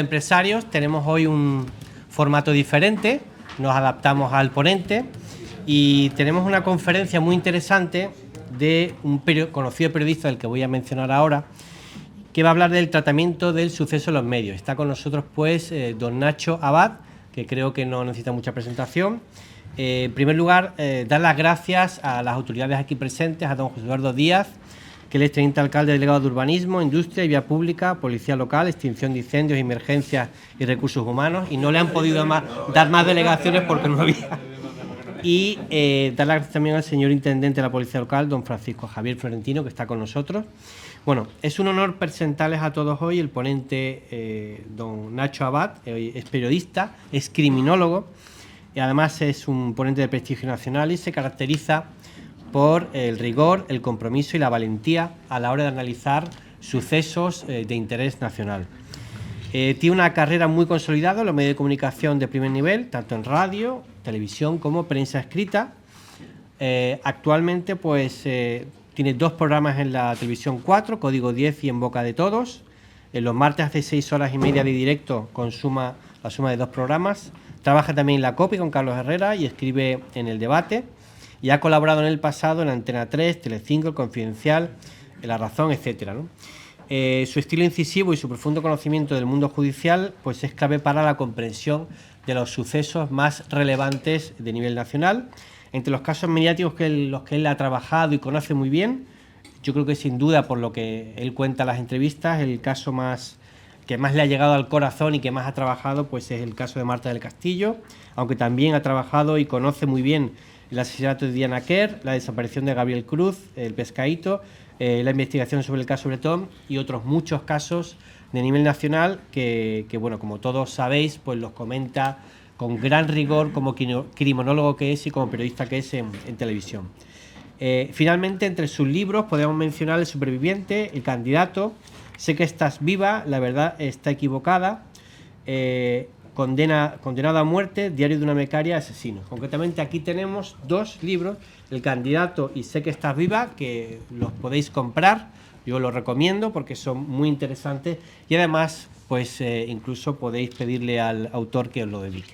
Empresarios. Tenemos hoy un formato diferente, nos adaptamos al ponente y tenemos una conferencia muy interesante de un conocido periodista del que voy a mencionar ahora, que va a hablar del tratamiento del suceso en los medios. Está con nosotros pues don Nacho Abad, que creo que no necesita mucha presentación. En primer lugar, dar las gracias a las autoridades aquí presentes, a don José Eduardo Díaz, que él es teniente alcalde delegado de Urbanismo, Industria y Vía Pública, Policía Local, Extinción de Incendios, Emergencias y Recursos Humanos, y no le han podido dar más delegaciones porque no había. Y dar las gracias también al señor intendente de la Policía Local, don Francisco Javier Florentino, que está con nosotros. Bueno, es un honor presentarles a todos hoy. El ponente, don Nacho Abad, es periodista, es criminólogo y además es un ponente de prestigio nacional y se caracteriza por el rigor, el compromiso y la valentía a la hora de analizar sucesos de interés nacional. Tiene una carrera muy consolidada en los medios de comunicación de primer nivel, tanto en radio, televisión como prensa escrita. Actualmente pues tiene 2 programas en la televisión 4, Código 10 y En Boca de Todos. En los martes hace 6 horas y media de directo con la suma de 2 programas. Trabaja también en La COPE con Carlos Herrera y escribe en El Debate. Y ha colaborado en el pasado en Antena 3, Telecinco, El Confidencial, La Razón, etcétera, ¿no? Su estilo incisivo y su profundo conocimiento del mundo judicial pues es clave para la comprensión de los sucesos más relevantes de nivel nacional. Entre los casos mediáticos los que él ha trabajado y conoce muy bien, yo creo que sin duda, por lo que él cuenta en las entrevistas, el caso que más le ha llegado al corazón y que más ha trabajado pues es el caso de Marta del Castillo, aunque también ha trabajado y conoce muy bien el asesinato de Diana Quer, la desaparición de Gabriel Cruz, el Pescadito, la investigación sobre el caso Bretón y otros muchos casos de nivel nacional que bueno, como todos sabéis, pues los comenta con gran rigor como criminólogo que es y como periodista que es en televisión. Finalmente, entre sus libros podemos mencionar El Superviviente, El Candidato, Sé que estás viva, La verdad está equivocada, Condenado a muerte, Diario de una becaria, Asesino. Concretamente aquí tenemos 2 libros, El Candidato y Sé que estás viva, que los podéis comprar, yo los recomiendo porque son muy interesantes y además pues incluso podéis pedirle al autor que os lo dedique.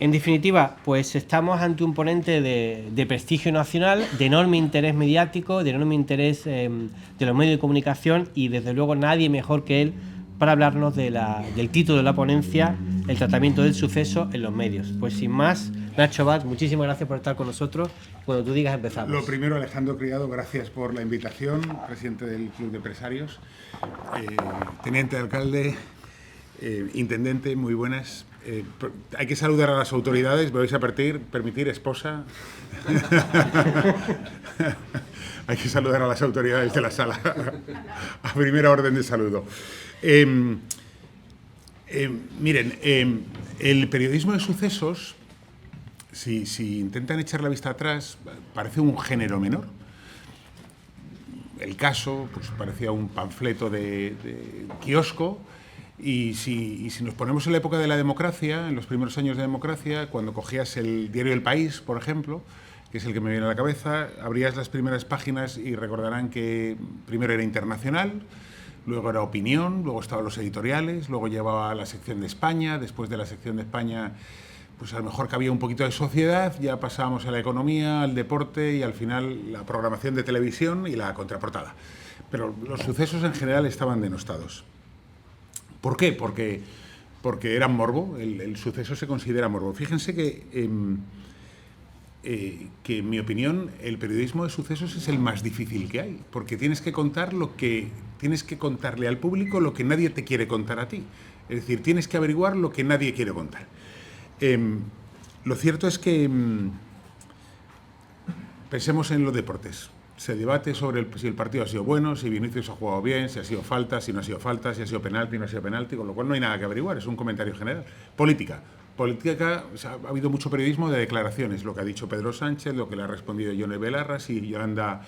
En definitiva, pues estamos ante un ponente de prestigio nacional, de enorme interés mediático, de enorme interés de los medios de comunicación y desde luego nadie mejor que él para hablarnos del título de la ponencia, el tratamiento del suceso en los medios. Pues sin más, Nacho Abad, muchísimas gracias por estar con nosotros. Cuando tú digas empezamos. Lo primero, Alejandro Criado, gracias por la invitación, presidente del Club de Empresarios, teniente de alcalde, intendente, muy buenas. Hay que saludar a las autoridades, me vais a permitir esposa. Hay que saludar a las autoridades de la sala, a primera orden de saludo. Miren, el periodismo de sucesos, si intentan echar la vista atrás, parece un género menor. El caso pues, parecía un panfleto de kiosco. Y si nos ponemos en la época de la democracia, en los primeros años de democracia, cuando cogías el diario El País, por ejemplo, que es el que me viene a la cabeza, abrías las primeras páginas y recordarán que primero era Internacional, luego era Opinión, luego estaban los editoriales, luego llevaba la sección de España, después de la sección de España, pues a lo mejor cabía un poquito de sociedad, ya pasábamos a la economía, al deporte y al final la programación de televisión y la contraportada. Pero los sucesos en general estaban denostados. ¿Por qué? Porque eran morbo, el suceso se considera morbo. Fíjense que en mi opinión el periodismo de sucesos es el más difícil que hay, porque tienes que contarle al público lo que nadie te quiere contar a ti. Es decir, tienes que averiguar lo que nadie quiere contar. Lo cierto es que pensemos en los deportes. Se debate sobre si el partido ha sido bueno, si Vinicius ha jugado bien, si ha sido falta, si no ha sido falta, si ha sido penalti, no ha sido penalti, con lo cual no hay nada que averiguar, es un comentario general. Política, o sea, ha habido mucho periodismo de declaraciones, lo que ha dicho Pedro Sánchez, lo que le ha respondido Yone Belarra, si Yolanda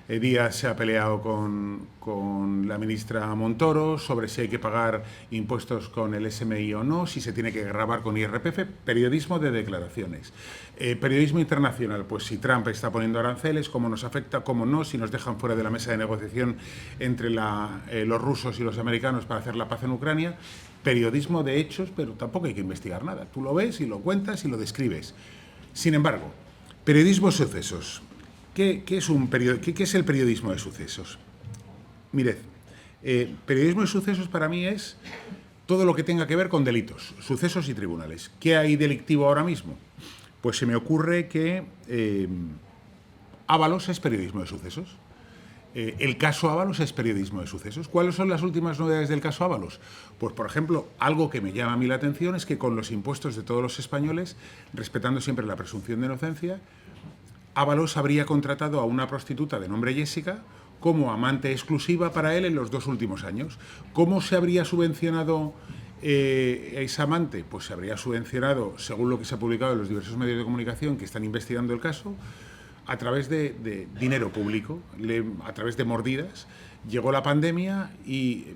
Díaz se ha peleado con la ministra Montoro sobre si hay que pagar impuestos con el SMI o no, si se tiene que gravar con IRPF, periodismo de declaraciones. Periodismo internacional, pues si Trump está poniendo aranceles, cómo nos afecta, cómo no, si nos dejan fuera de la mesa de negociación entre los rusos y los americanos para hacer la paz en Ucrania. periodismo de hechos, pero tampoco hay que investigar nada. Tú lo ves y lo cuentas y lo describes. Sin embargo, periodismo de sucesos. ¿Qué es el periodismo de sucesos? Mirad, periodismo de sucesos para mí es todo lo que tenga que ver con delitos, sucesos y tribunales. ¿Qué hay delictivo ahora mismo? Pues se me ocurre que Ábalos es periodismo de sucesos. El caso Ábalos es periodismo de sucesos. ¿Cuáles son las últimas novedades del caso Ábalos? Pues, por ejemplo, algo que me llama a mí la atención es que con los impuestos de todos los españoles, respetando siempre la presunción de inocencia, Ábalos habría contratado a una prostituta de nombre Jessica como amante exclusiva para él en los 2 últimos años. ¿Cómo se habría subvencionado esa amante? Pues se habría subvencionado, según lo que se ha publicado en los diversos medios de comunicación que están investigando el caso, a través de dinero público, a través de mordidas. Llegó la pandemia y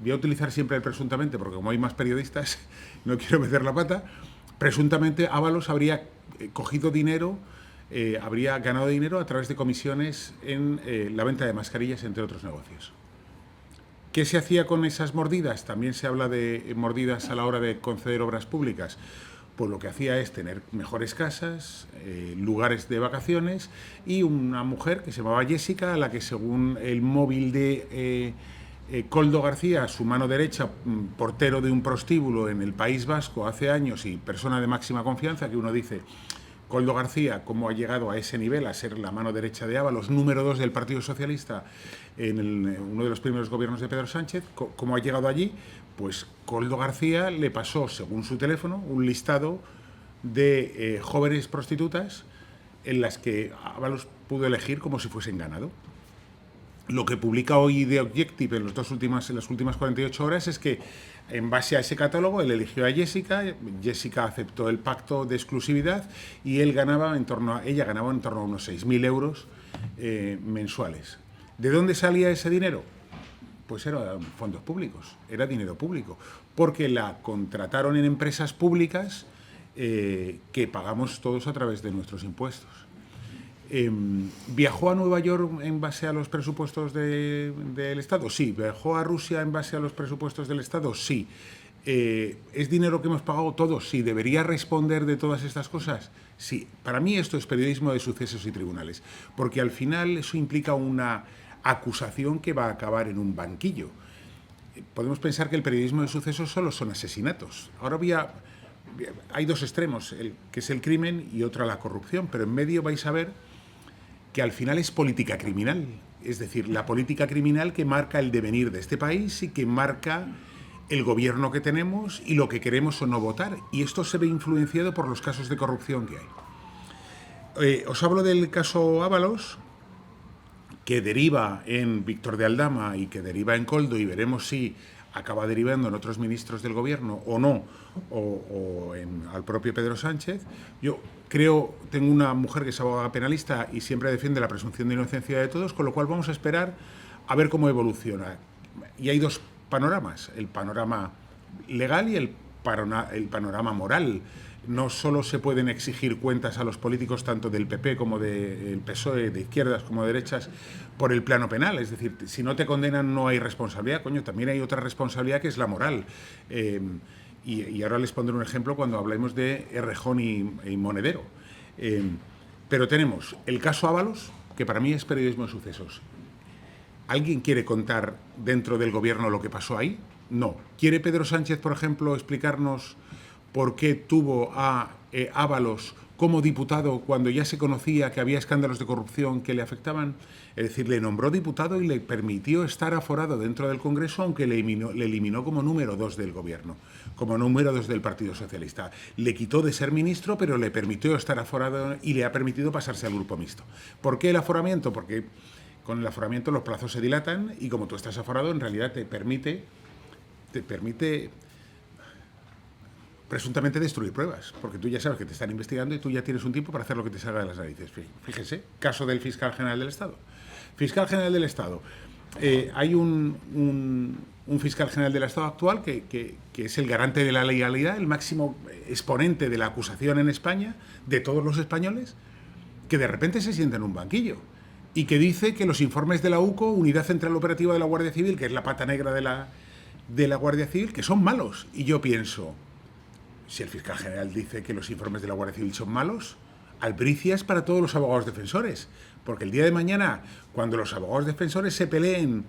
voy a utilizar siempre el presuntamente, porque como hay más periodistas, no quiero meter la pata. Presuntamente Ábalos habría cogido dinero, habría ganado dinero a través de comisiones en la venta de mascarillas, entre otros negocios. ¿Qué se hacía con esas mordidas? También se habla de mordidas a la hora de conceder obras públicas. Pues lo que hacía es tener mejores casas, lugares de vacaciones, y una mujer que se llamaba Jessica, a la que, según el móvil de Koldo García, su mano derecha, portero de un prostíbulo en el País Vasco hace años y persona de máxima confianza, que uno dice, Koldo García, ¿cómo ha llegado a ese nivel, a ser la mano derecha de Ábalos, número 2 del Partido Socialista en uno de los primeros gobiernos de Pedro Sánchez? ¿Cómo ha llegado allí? Pues Koldo García le pasó, según su teléfono, un listado de jóvenes prostitutas en las que Ábalos pudo elegir como si fuesen ganado. Lo que publica hoy The Objective en las últimas 48 horas es que, en base a ese catálogo, él eligió a Jessica, Jessica aceptó el pacto de exclusividad y ella ganaba en torno a unos 6.000 euros mensuales. ¿De dónde salía ese dinero? Pues eran fondos públicos, era dinero público, porque la contrataron en empresas públicas que pagamos todos a través de nuestros impuestos. ¿Viajó a Nueva York en base a los presupuestos del Estado? Sí. ¿Viajó a Rusia en base a los presupuestos del Estado? Sí. ¿Es dinero que hemos pagado todos? Sí. ¿Debería responder de todas estas cosas? Sí. Para mí esto es periodismo de sucesos y tribunales, porque al final eso implica una acusación que va a acabar en un banquillo. Podemos pensar que el periodismo de sucesos solo son asesinatos. Ahora hay 2 extremos, que es el crimen y otra la corrupción, pero en medio vais a ver que al final es política criminal, es decir, la política criminal que marca el devenir de este país y que marca el gobierno que tenemos y lo que queremos o no votar. Y esto se ve influenciado por los casos de corrupción que hay. Os hablo del caso Ábalos, que deriva en Víctor de Aldama y que deriva en Koldo, y veremos si acaba derivando en otros ministros del gobierno o no, o al propio Pedro Sánchez. Yo tengo una mujer que es abogada penalista y siempre defiende la presunción de inocencia de todos, con lo cual vamos a esperar a ver cómo evoluciona. Y hay 2 panoramas, el panorama legal y el panorama moral. No solo se pueden exigir cuentas a los políticos, tanto del PP como del PSOE, de izquierdas como de derechas, por el plano penal. Es decir, si no te condenan no hay responsabilidad. Coño, también hay otra responsabilidad que es la moral. Y ahora les pondré un ejemplo cuando hablemos de Errejón y Monedero. Pero tenemos el caso Ábalos, que para mí es periodismo de sucesos. ¿Alguien quiere contar dentro del gobierno lo que pasó ahí? No. ¿Quiere Pedro Sánchez, por ejemplo, explicarnos por qué tuvo a Ábalos como diputado cuando ya se conocía que había escándalos de corrupción que le afectaban? Es decir, le nombró diputado y le permitió estar aforado dentro del Congreso, aunque le eliminó como número 2 del gobierno, como número 2 del Partido Socialista. Le quitó de ser ministro, pero le permitió estar aforado y le ha permitido pasarse al grupo mixto. ¿Por qué el aforamiento? Porque con el aforamiento los plazos se dilatan y como tú estás aforado, en realidad te permite presuntamente destruir pruebas, porque tú ya sabes que te están investigando y tú ya tienes un tiempo para hacer lo que te salga de las narices. Fíjese, caso del fiscal general del Estado. Fiscal general del Estado. Hay un fiscal general del Estado actual que es el garante de la legalidad, el máximo exponente de la acusación en España, de todos los españoles, que de repente se sienta en un banquillo y que dice que los informes de la UCO, Unidad Central Operativa de la Guardia Civil, que es la pata negra de de la Guardia Civil que son malos. Y yo pienso, si el fiscal general dice que los informes de la Guardia Civil son malos, albricias para todos los abogados defensores. Porque el día de mañana, cuando los abogados defensores se peleen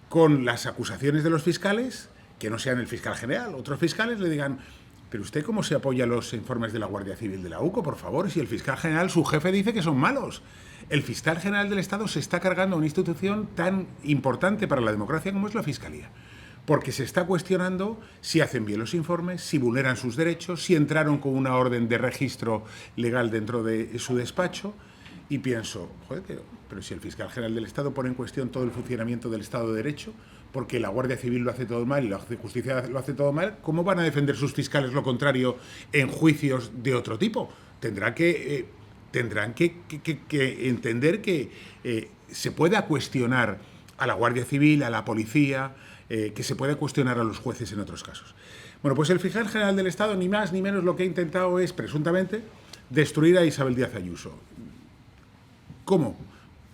con las acusaciones de los fiscales, que no sean el fiscal general, otros fiscales le digan, pero usted cómo se apoya a los informes de la Guardia Civil de la UCO, por favor, si el fiscal general, su jefe, dice que son malos. El fiscal general del Estado se está cargando una institución tan importante para la democracia como es la Fiscalía. Porque se está cuestionando si hacen bien los informes, si vulneran sus derechos, si entraron con una orden de registro legal dentro de su despacho. Y pienso, joder, pero si el fiscal general del Estado pone en cuestión todo el funcionamiento del Estado de Derecho, porque la Guardia Civil lo hace todo mal y la Justicia lo hace todo mal, ¿cómo van a defender sus fiscales lo contrario en juicios de otro tipo? Tendrán que entender que se pueda cuestionar a la Guardia Civil, a la policía, que se puede cuestionar a los jueces en otros casos. Bueno, pues el fiscal general del Estado, ni más ni menos, lo que ha intentado es, presuntamente, destruir a Isabel Díaz Ayuso. ¿Cómo?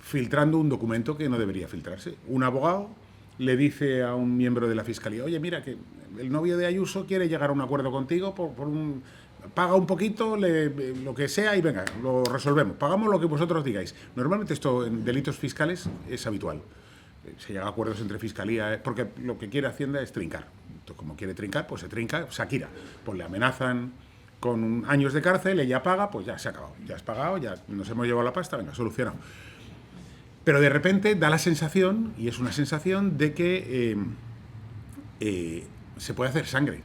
Filtrando un documento que no debería filtrarse. Un abogado le dice a un miembro de la Fiscalía, oye, mira, que el novio de Ayuso quiere llegar a un acuerdo contigo paga un poquito, lo que sea, y venga, lo resolvemos. Pagamos lo que vosotros digáis. Normalmente esto en delitos fiscales es habitual. Se llega a acuerdos entre Fiscalía, porque lo que quiere Hacienda es trincar. Entonces, como quiere trincar, pues se trinca. Shakira, pues le amenazan con años de cárcel, ella paga, pues ya se ha acabado. Ya has pagado, ya nos hemos llevado la pasta, venga, solucionado. Pero de repente da la sensación, y es una sensación, de que se puede hacer sangre.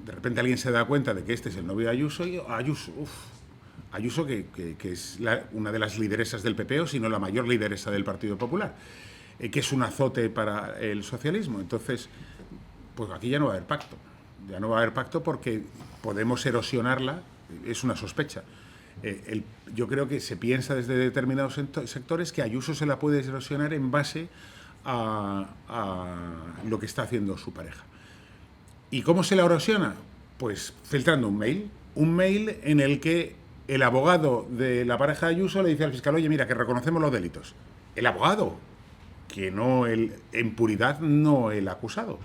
De repente alguien se da cuenta de que este es el novio de Ayuso, y Ayuso que es una de las lideresas del PP, o si no la mayor lideresa del Partido Popular, que es un azote para el socialismo. Entonces, pues aquí ya no va a haber pacto. Ya no va a haber pacto porque podemos erosionarla, es una sospecha. Yo creo que se piensa desde determinados sectores que Ayuso se la puede erosionar en base a lo que está haciendo su pareja. ¿Y cómo se la erosiona? Pues filtrando un mail en el que el abogado de la pareja de Ayuso le dice al fiscal, oye, mira, que reconocemos los delitos. El abogado, que no en puridad, no el acusado,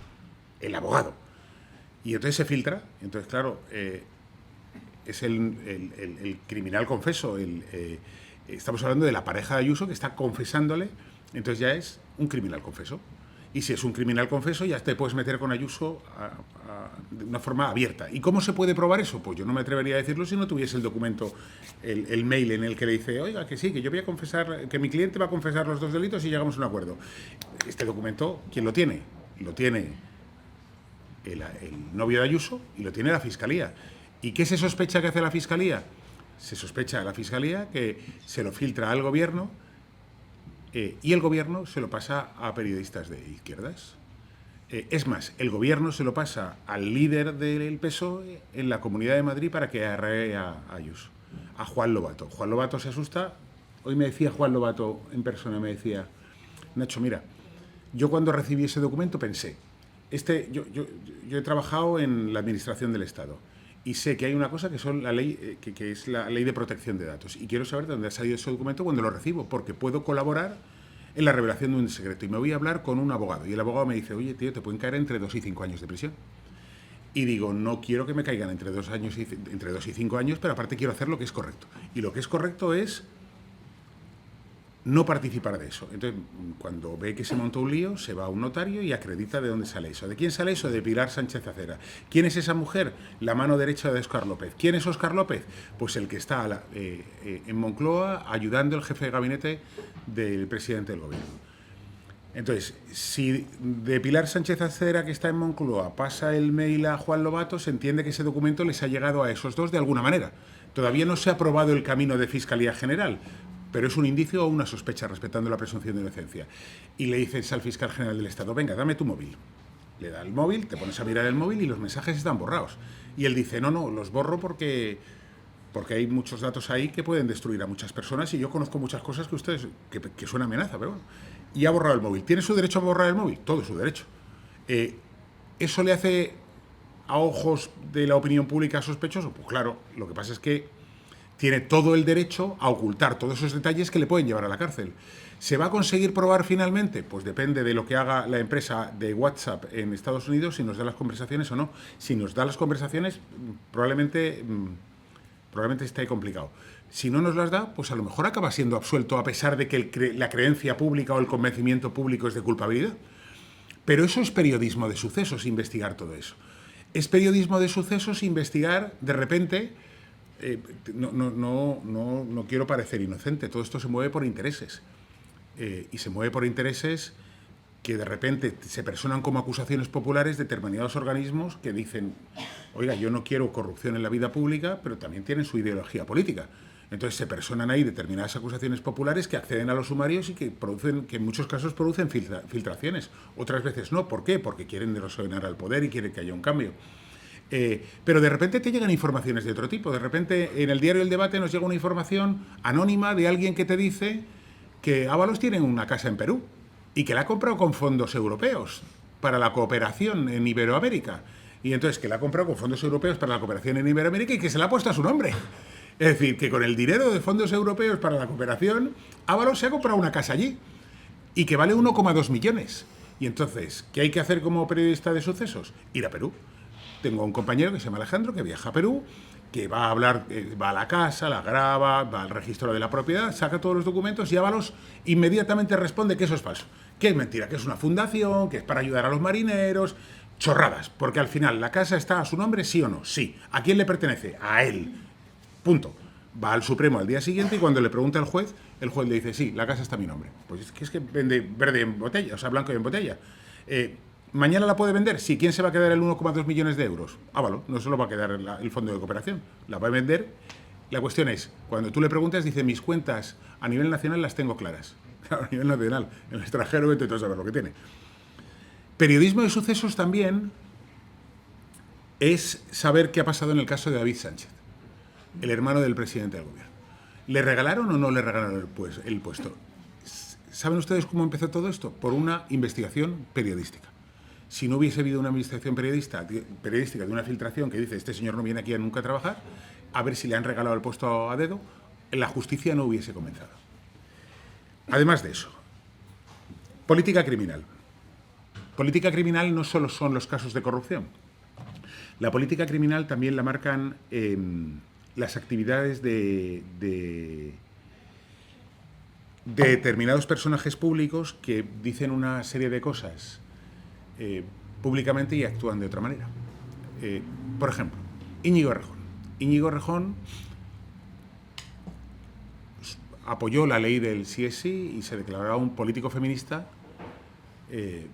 el abogado. Y entonces se filtra, entonces claro, es el criminal confeso, estamos hablando de la pareja de Ayuso que está confesándole, entonces ya es un criminal confeso. Y si es un criminal confeso, ya te puedes meter con Ayuso de una forma abierta. ¿Y cómo se puede probar eso? Pues yo no me atrevería a decirlo si no tuviese el documento, el mail en el que le dice, oiga, que sí, que yo voy a confesar, que mi cliente va a confesar los dos delitos y llegamos a un acuerdo. Este documento, ¿quién lo tiene? Lo tiene el novio de Ayuso y lo tiene la Fiscalía. ¿Y qué se sospecha que hace la Fiscalía? Se sospecha a la Fiscalía que se lo filtra al Gobierno, y el Gobierno se lo pasa a periodistas de izquierdas. Es más, el Gobierno se lo pasa al líder del PSOE en la Comunidad de Madrid para que arree a Ayuso, a Juan Lobato. Juan Lobato se asusta. Hoy me decía Juan Lobato en persona, me decía, Nacho, mira, yo cuando recibí ese documento pensé, yo he trabajado en la Administración del Estado y sé que hay una cosa que son la ley, que es la ley de protección de datos. Y quiero saber de dónde ha salido ese documento cuando lo recibo, porque puedo colaborar en la revelación de un secreto. Y me voy a hablar con un abogado. Y el abogado me dice, oye, tío, te pueden caer entre 2 y 5 años de prisión. Y digo, no quiero que me caigan entre 2 y 5 años, pero aparte quiero hacer lo que es correcto. Y lo que es correcto es no participar de eso. Entonces, cuando ve que se montó un lío, se va a un notario y acredita de dónde sale eso. ¿De quién sale eso? De Pilar Sánchez Acera. ¿Quién es esa mujer? La mano derecha de Óscar López. ¿Quién es Óscar López? Pues el que está en Moncloa ayudando al jefe de gabinete del presidente del gobierno. Entonces, si de Pilar Sánchez Acera, que está en Moncloa, pasa el mail a Juan Lobato, se entiende que ese documento les ha llegado a esos dos de alguna manera. Todavía no se ha aprobado el camino de Fiscalía General, pero es un indicio o una sospecha respetando la presunción de inocencia. Y le dices al fiscal general del Estado, venga, dame tu móvil. Le da el móvil, te pones a mirar el móvil y los mensajes están borrados. Y él dice, no, los borro porque hay muchos datos ahí que pueden destruir a muchas personas y yo conozco muchas cosas que ustedes, que suena amenaza, pero bueno. Y ha borrado el móvil. ¿Tiene su derecho a borrar el móvil? Todo su derecho. ¿Eso le hace a ojos de la opinión pública sospechoso? Pues claro, lo que pasa es que tiene todo el derecho a ocultar todos esos detalles que le pueden llevar a la cárcel. ¿Se va a conseguir probar finalmente? Pues depende de lo que haga la empresa de WhatsApp en Estados Unidos, si nos da las conversaciones o no. Si nos da las conversaciones, probablemente esté ahí complicado. Si no nos las da, pues a lo mejor acaba siendo absuelto a pesar de que la creencia pública o el convencimiento público es de culpabilidad. Pero eso es periodismo de sucesos, investigar todo eso. Es periodismo de sucesos investigar, de repente, no quiero parecer inocente, todo esto se mueve por intereses. Y se mueve por intereses que de repente se personan como acusaciones populares determinados organismos que dicen, oiga, yo no quiero corrupción en la vida pública, pero también tienen su ideología política. Entonces se personan ahí determinadas acusaciones populares que acceden a los sumarios y que en muchos casos producen filtraciones. Otras veces no. ¿Por qué? Porque quieren erosionar al poder y quieren que haya un cambio. Pero de repente te llegan informaciones de otro tipo. De repente en el diario El Debate nos llega una información anónima de alguien que te dice que Ábalos tiene una casa en Perú y que la ha comprado con fondos europeos para la cooperación en Iberoamérica. Y entonces que la ha comprado con fondos europeos para la cooperación en Iberoamérica y que se la ha puesto a su nombre. Es decir, que con el dinero de fondos europeos para la cooperación, Ábalos se ha comprado una casa allí y que vale 1,2 millones. Y entonces, ¿qué hay que hacer como periodista de sucesos? Ir a Perú. Tengo un compañero que se llama Alejandro, que viaja a Perú, que va a hablar, va a la casa, la graba, va al registro de la propiedad, saca todos los documentos y Ábalos inmediatamente responde que eso es falso, que es mentira, que es una fundación, que es para ayudar a los marineros, chorradas, porque al final la casa está a su nombre, sí o no, sí. ¿A quién le pertenece? A él. Punto. Va al Supremo al día siguiente y cuando le pregunta al juez, el juez le dice, sí, la casa está a mi nombre. Pues es que vende verde en botella, o sea, blanco en botella. ¿Mañana la puede vender? Sí. ¿Quién se va a quedar el 1,2 millones de euros? Ábalos, no se lo va a quedar el fondo de cooperación. La va a vender. La cuestión es, cuando tú le preguntas, dice, mis cuentas a nivel nacional las tengo claras. A nivel nacional. En el extranjero vete todo a saber lo que tiene. Periodismo de sucesos también es saber qué ha pasado en el caso de David Sánchez, el hermano del presidente del gobierno. ¿Le regalaron o no le regalaron el puesto? ¿Saben ustedes cómo empezó todo esto? Por una investigación periodística. Si no hubiese habido una investigación periodística de una filtración que dice este señor no viene aquí nunca a trabajar, a ver si le han regalado el puesto a dedo, la justicia no hubiese comenzado. Además de eso, política criminal. Política criminal no solo son los casos de corrupción. La política criminal también la marcan las actividades de determinados personajes públicos que dicen una serie de cosas públicamente y actúan de otra manera. Por ejemplo, Íñigo Errejón. Íñigo Errejón apoyó la ley del sí es sí y se declaraba un político feminista en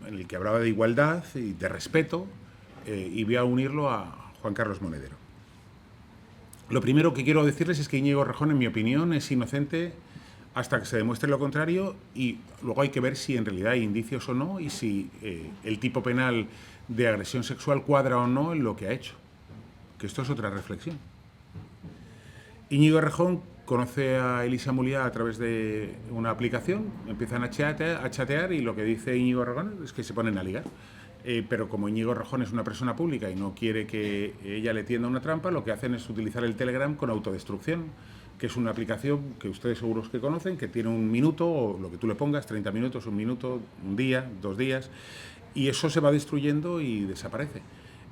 el que hablaba de igualdad y de respeto y voy a unirlo a Juan Carlos Monedero. Lo primero que quiero decirles es que Íñigo Errejón, en mi opinión, es inocente hasta que se demuestre lo contrario y luego hay que ver si en realidad hay indicios o no y si el tipo penal de agresión sexual cuadra o no en lo que ha hecho. Que esto es otra reflexión. Íñigo Errejón conoce a Elisa Muliá a través de una aplicación, empiezan a chatear y lo que dice Íñigo Errejón es que se ponen a ligar. Pero como Íñigo Errejón es una persona pública y no quiere que ella le tienda una trampa, lo que hacen es utilizar el Telegram con autodestrucción, que es una aplicación que ustedes seguros que conocen, que tiene un minuto, o lo que tú le pongas, 30 minutos, un minuto, un día, 2 días, y eso se va destruyendo y desaparece.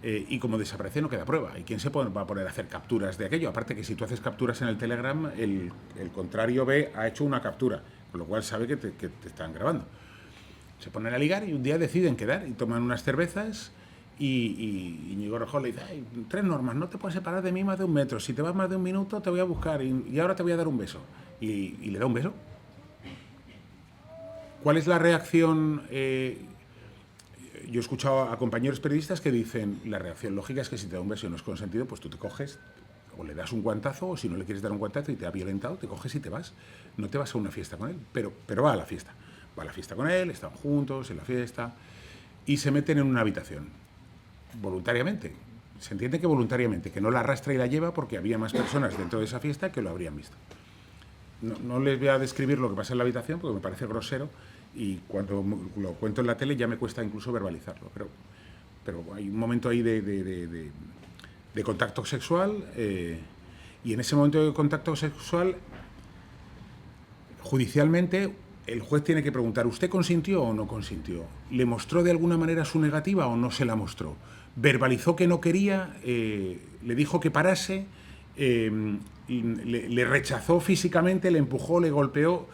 Y como desaparece no queda prueba. ¿Y quién se va a poner a hacer capturas de aquello? Aparte que si tú haces capturas en el Telegram, el contrario ha hecho una captura, con lo cual sabe que te están grabando. Se ponen a ligar y un día deciden quedar y toman unas cervezas y Íñigo Errejón le dice, 3 normas, no te puedes separar de mí más de 1 metro, si te vas más de 1 minuto te voy a buscar y ahora te voy a dar un beso. Y le da un beso. ¿Cuál es la reacción? Yo he escuchado a compañeros periodistas que dicen, la reacción lógica es que si te da un beso y no es consentido, pues tú te coges o le das un guantazo, o si no le quieres dar un guantazo y te ha violentado, te coges y te vas. No te vas a una fiesta con él, pero va a la fiesta. Va a la fiesta con él, están juntos en la fiesta y se meten en una habitación. Voluntariamente. Se entiende que voluntariamente, que no la arrastra y la lleva porque había más personas dentro de esa fiesta que lo habrían visto. No les voy a describir lo que pasa en la habitación porque me parece grosero y cuando lo cuento en la tele ya me cuesta incluso verbalizarlo. Pero hay un momento ahí de contacto sexual Y en ese momento de contacto sexual, judicialmente, el juez tiene que preguntar, ¿usted consintió o no consintió? ¿Le mostró de alguna manera su negativa o no se la mostró? ¿Verbalizó que no quería? ¿Le dijo que parase? ¿Le rechazó físicamente? ¿Le empujó? ¿Le golpeó?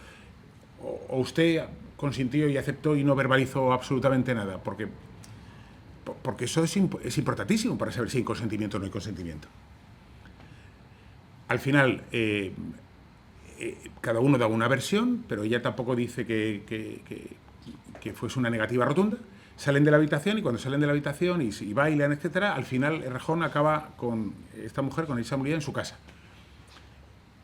¿O usted consintió y aceptó y no verbalizó absolutamente nada? Porque eso es importantísimo para saber si hay consentimiento o no hay consentimiento. Al final, cada uno da una versión, pero ella tampoco dice que fuese una negativa rotunda. Salen de la habitación y cuando salen de la habitación y bailan, etcétera, al final Errejón acaba con esta mujer, con Elisa Muriel, en su casa.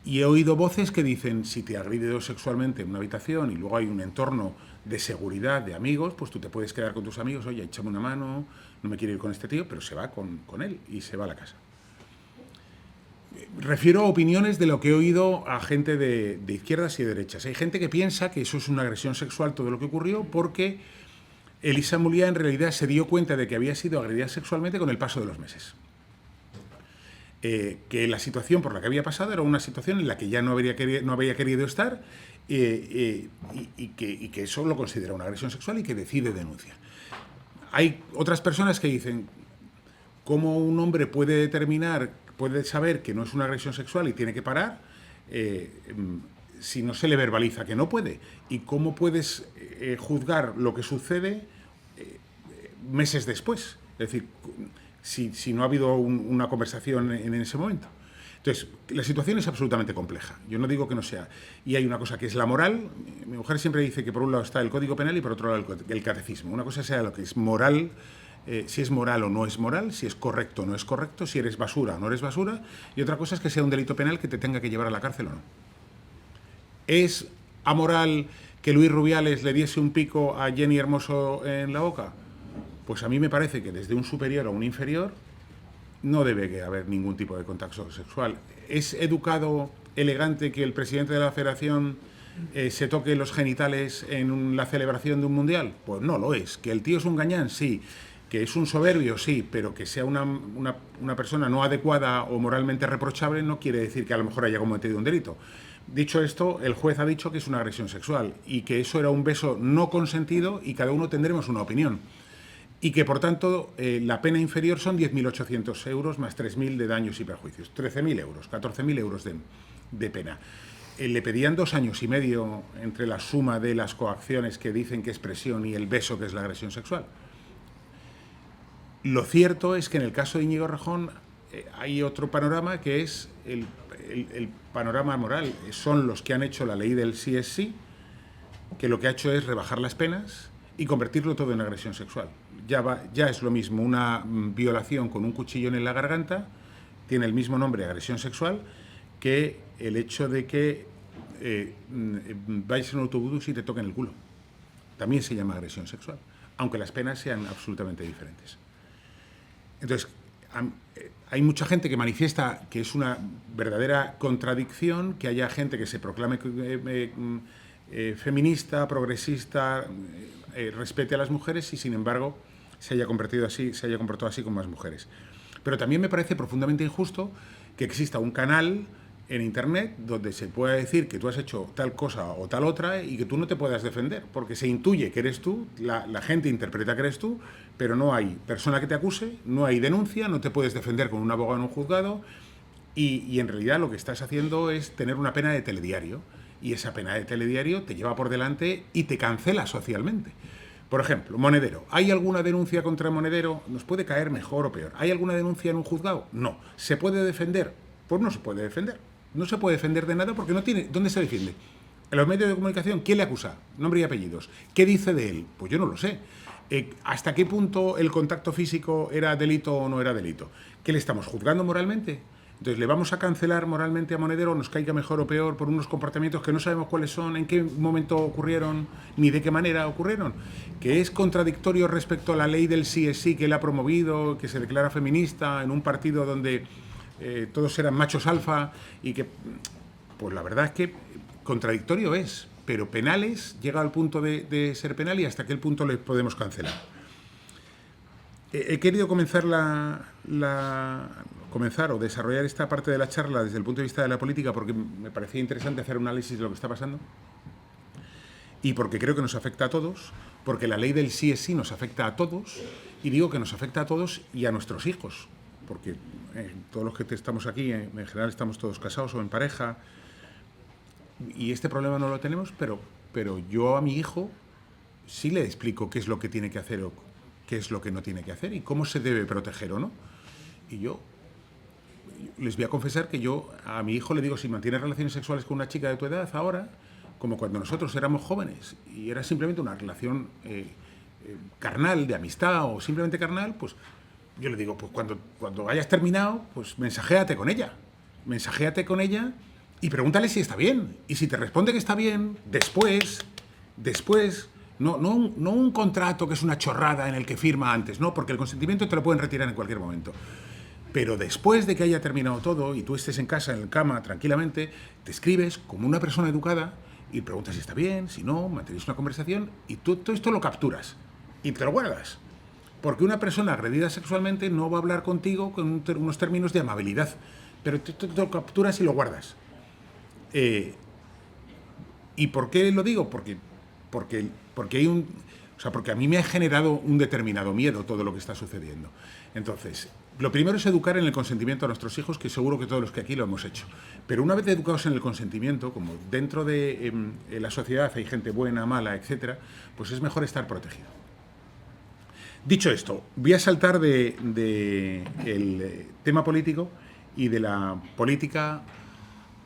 Y he oído voces que dicen, si te ha agredido sexualmente en una habitación y luego hay un entorno de seguridad, de amigos, pues tú te puedes quedar con tus amigos, oye, échame una mano, no me quiero ir con este tío, pero se va con él y se va a la casa. Refiero a opiniones de lo que he oído a gente de izquierdas y de derechas. Hay gente que piensa que eso es una agresión sexual, todo lo que ocurrió, porque Elisa Muriel en realidad se dio cuenta de que había sido agredida sexualmente con el paso de los meses. Que la situación por la que había pasado era una situación en la que ya no había querido estar y que eso lo considera una agresión sexual y que decide denunciar. Hay otras personas que dicen, ¿cómo un hombre puede saber que no es una agresión sexual y tiene que parar si no se le verbaliza que no puede? ¿Y cómo puedes juzgar lo que sucede meses después? Es decir, si no ha habido una conversación en ese momento. Entonces, la situación es absolutamente compleja. Yo no digo que no sea. Y hay una cosa que es la moral. Mi mujer siempre dice que por un lado está el Código Penal y por otro lado el catecismo. Una cosa sea lo que es moral, si es moral o no es moral, si es correcto o no es correcto, si eres basura o no eres basura, y otra cosa es que sea un delito penal que te tenga que llevar a la cárcel o no. ¿Es amoral que Luis Rubiales le diese un pico a Jenny Hermoso en la boca? Pues a mí me parece que desde un superior a un inferior no debe haber ningún tipo de contacto sexual. ¿Es educado, elegante que el presidente de la Federación se toque los genitales en la celebración de un mundial? Pues no lo es. ¿Que el tío es un gañán? Sí. ¿Que es un soberbio? Sí. Pero que sea una persona no adecuada o moralmente reprochable no quiere decir que a lo mejor haya cometido un delito. Dicho esto, el juez ha dicho que es una agresión sexual y que eso era un beso no consentido y cada uno tendremos una opinión. Y que, por tanto, la pena inferior son 10.800 euros más 3.000 de daños y perjuicios. 13.000 euros, 14.000 euros de pena. Le pedían 2 años y medio entre la suma de las coacciones que dicen que es presión y el beso que es la agresión sexual. Lo cierto es que en el caso de Íñigo Errejón hay otro panorama que es el panorama moral. Son los que han hecho la ley del sí es sí, que lo que ha hecho es rebajar las penas y convertirlo todo en agresión sexual. Ya es lo mismo una violación con un cuchillo en la garganta, tiene el mismo nombre, agresión sexual, que el hecho de que vayas en un autobús y te toquen el culo. También se llama agresión sexual, aunque las penas sean absolutamente diferentes. Entonces, hay mucha gente que manifiesta que es una verdadera contradicción, que haya gente que se proclame feminista, progresista, respete a las mujeres y, sin embargo, se haya comportado así con más mujeres. Pero también me parece profundamente injusto que exista un canal en Internet donde se pueda decir que tú has hecho tal cosa o tal otra y que tú no te puedas defender, porque se intuye que eres tú, la gente interpreta que eres tú, pero no hay persona que te acuse, no hay denuncia, no te puedes defender con un abogado en un juzgado y en realidad lo que estás haciendo es tener una pena de telediario y esa pena de telediario te lleva por delante y te cancela socialmente. Por ejemplo, Monedero. ¿Hay alguna denuncia contra Monedero? ¿Nos puede caer mejor o peor? ¿Hay alguna denuncia en un juzgado? No. ¿Se puede defender? Pues no se puede defender. No se puede defender de nada porque no tiene... ¿Dónde se defiende? En los medios de comunicación, ¿quién le acusa? Nombre y apellidos. ¿Qué dice de él? Pues yo no lo sé. ¿Hasta qué punto el contacto físico era delito o no era delito? ¿Qué le estamos juzgando moralmente? Entonces, ¿le vamos a cancelar moralmente a Monedero, nos caiga mejor o peor, por unos comportamientos que no sabemos cuáles son, en qué momento ocurrieron, ni de qué manera ocurrieron? Que es contradictorio respecto a la ley del sí es sí que él ha promovido, que se declara feminista en un partido donde todos eran machos alfa y que, pues la verdad es que contradictorio es, pero penales, llega al punto de ser penal y hasta qué punto le podemos cancelar. He querido comenzar comenzar o desarrollar esta parte de la charla desde el punto de vista de la política porque me parecía interesante hacer un análisis de lo que está pasando y porque creo que nos afecta a todos, porque la ley del sí es sí nos afecta a todos, y digo que nos afecta a todos y a nuestros hijos, porque todos los que estamos aquí, en general estamos todos casados o en pareja, y este problema no lo tenemos, pero yo a mi hijo sí le explico qué es lo que tiene que hacer o qué es lo que no tiene que hacer y cómo se debe proteger o no. Y yo les voy a confesar que yo a mi hijo le digo, si mantienes relaciones sexuales con una chica de tu edad ahora, como cuando nosotros éramos jóvenes y era simplemente una relación carnal, de amistad o simplemente carnal, pues yo le digo, pues cuando hayas terminado, pues mensajéate con ella y pregúntale si está bien. Y si te responde que está bien, después, no un contrato que es una chorrada en el que firma antes, no, porque el consentimiento te lo pueden retirar en cualquier momento. Pero después de que haya terminado todo y tú estés en casa, en la cama, tranquilamente, te escribes como una persona educada y preguntas si está bien, si no, mantenéis una conversación y tú todo esto lo capturas y te lo guardas. Porque una persona agredida sexualmente no va a hablar contigo con unos términos de amabilidad, pero tú lo capturas y lo guardas. ¿Y por qué lo digo? Porque hay porque a mí me ha generado un determinado miedo todo lo que está sucediendo. Entonces, lo primero es educar en el consentimiento a nuestros hijos, que seguro que todos los que aquí lo hemos hecho. Pero una vez educados en el consentimiento, como dentro de la sociedad hay gente buena, mala, etcétera, pues es mejor estar protegido. Dicho esto, voy a saltar del tema político y de la política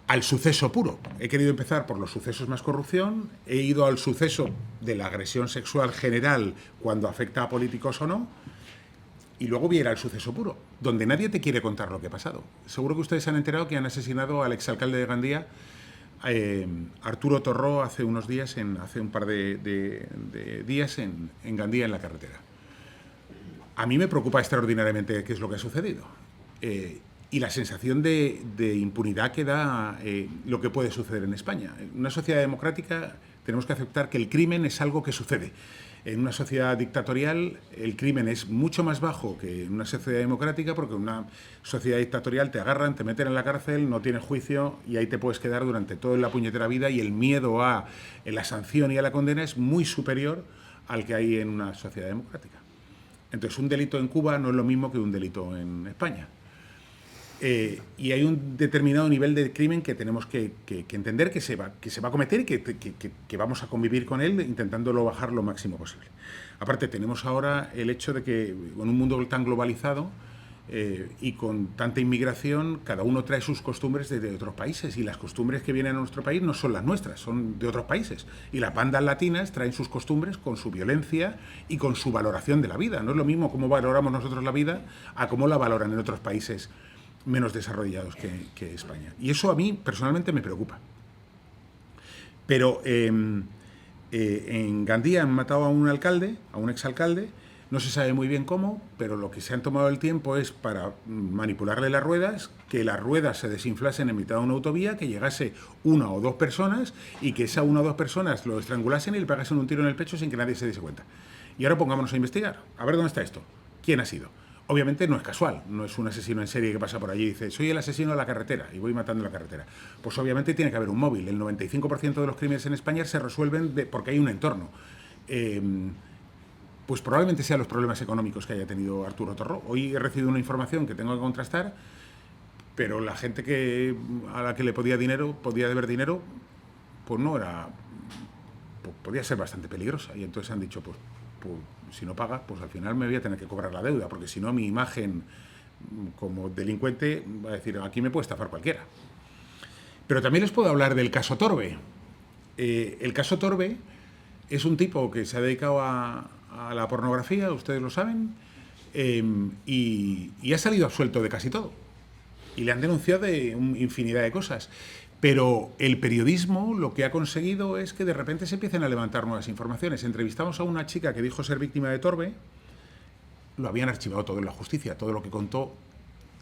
al suceso puro. He querido empezar por los sucesos más corrupción, he ido al suceso de la agresión sexual general cuando afecta a políticos o no, y luego voy a ir al suceso puro, donde nadie te quiere contar lo que ha pasado. Seguro que ustedes se han enterado que han asesinado al exalcalde de Gandía, Arturo Torró, hace un par de días en Gandía, en la carretera. A mí me preocupa extraordinariamente qué es lo que ha sucedido. Y la sensación de impunidad que da lo que puede suceder en España. En una sociedad democrática tenemos que aceptar que el crimen es algo que sucede. En una sociedad dictatorial el crimen es mucho más bajo que en una sociedad democrática, porque en una sociedad dictatorial te agarran, te meten en la cárcel, no tienes juicio y ahí te puedes quedar durante toda la puñetera vida, y el miedo a la sanción y a la condena es muy superior al que hay en una sociedad democrática. Entonces, un delito en Cuba no es lo mismo que un delito en España. Y hay un determinado nivel de crimen que tenemos que entender que se va a cometer y que vamos a convivir con él intentándolo bajar lo máximo posible. Aparte, tenemos ahora el hecho de que en un mundo tan globalizado y con tanta inmigración, cada uno trae sus costumbres de otros países, y las costumbres que vienen a nuestro país no son las nuestras, son de otros países. Y las bandas latinas traen sus costumbres con su violencia y con su valoración de la vida. No es lo mismo cómo valoramos nosotros la vida a cómo la valoran en otros países menos desarrollados que España. Y eso a mí personalmente me preocupa. Pero en Gandía han matado a un alcalde, a un exalcalde, no se sabe muy bien cómo, pero lo que se han tomado el tiempo es para manipularle las ruedas, que las ruedas se desinflasen en mitad de una autovía, que llegase una o dos personas y que esa una o dos personas lo estrangulasen y le pegasen un tiro en el pecho sin que nadie se diese cuenta. Y ahora pongámonos a investigar, a ver dónde está esto, quién ha sido. Obviamente no es casual, no es un asesino en serie que pasa por allí y dice, soy el asesino de la carretera y voy matando en la carretera. Pues obviamente tiene que haber un móvil. El 95% de los crímenes en España se resuelven porque hay un entorno. Pues probablemente sean los problemas económicos que haya tenido Arturo Torró. Hoy he recibido una información que tengo que contrastar, pero la gente a la que le podía deber dinero, pues no era... podía ser bastante peligrosa. Y entonces han dicho, pues si no pagas, pues al final me voy a tener que cobrar la deuda, porque si no mi imagen como delincuente va a decir, aquí me puede estafar cualquiera. Pero también les puedo hablar del caso Torbe. El caso Torbe es un tipo que se ha dedicado a la pornografía, ustedes lo saben, y ha salido absuelto de casi todo. Y le han denunciado de infinidad de cosas. Pero el periodismo lo que ha conseguido es que de repente se empiecen a levantar nuevas informaciones. Entrevistamos a una chica que dijo ser víctima de Torbe, lo habían archivado todo en la justicia, todo lo que contó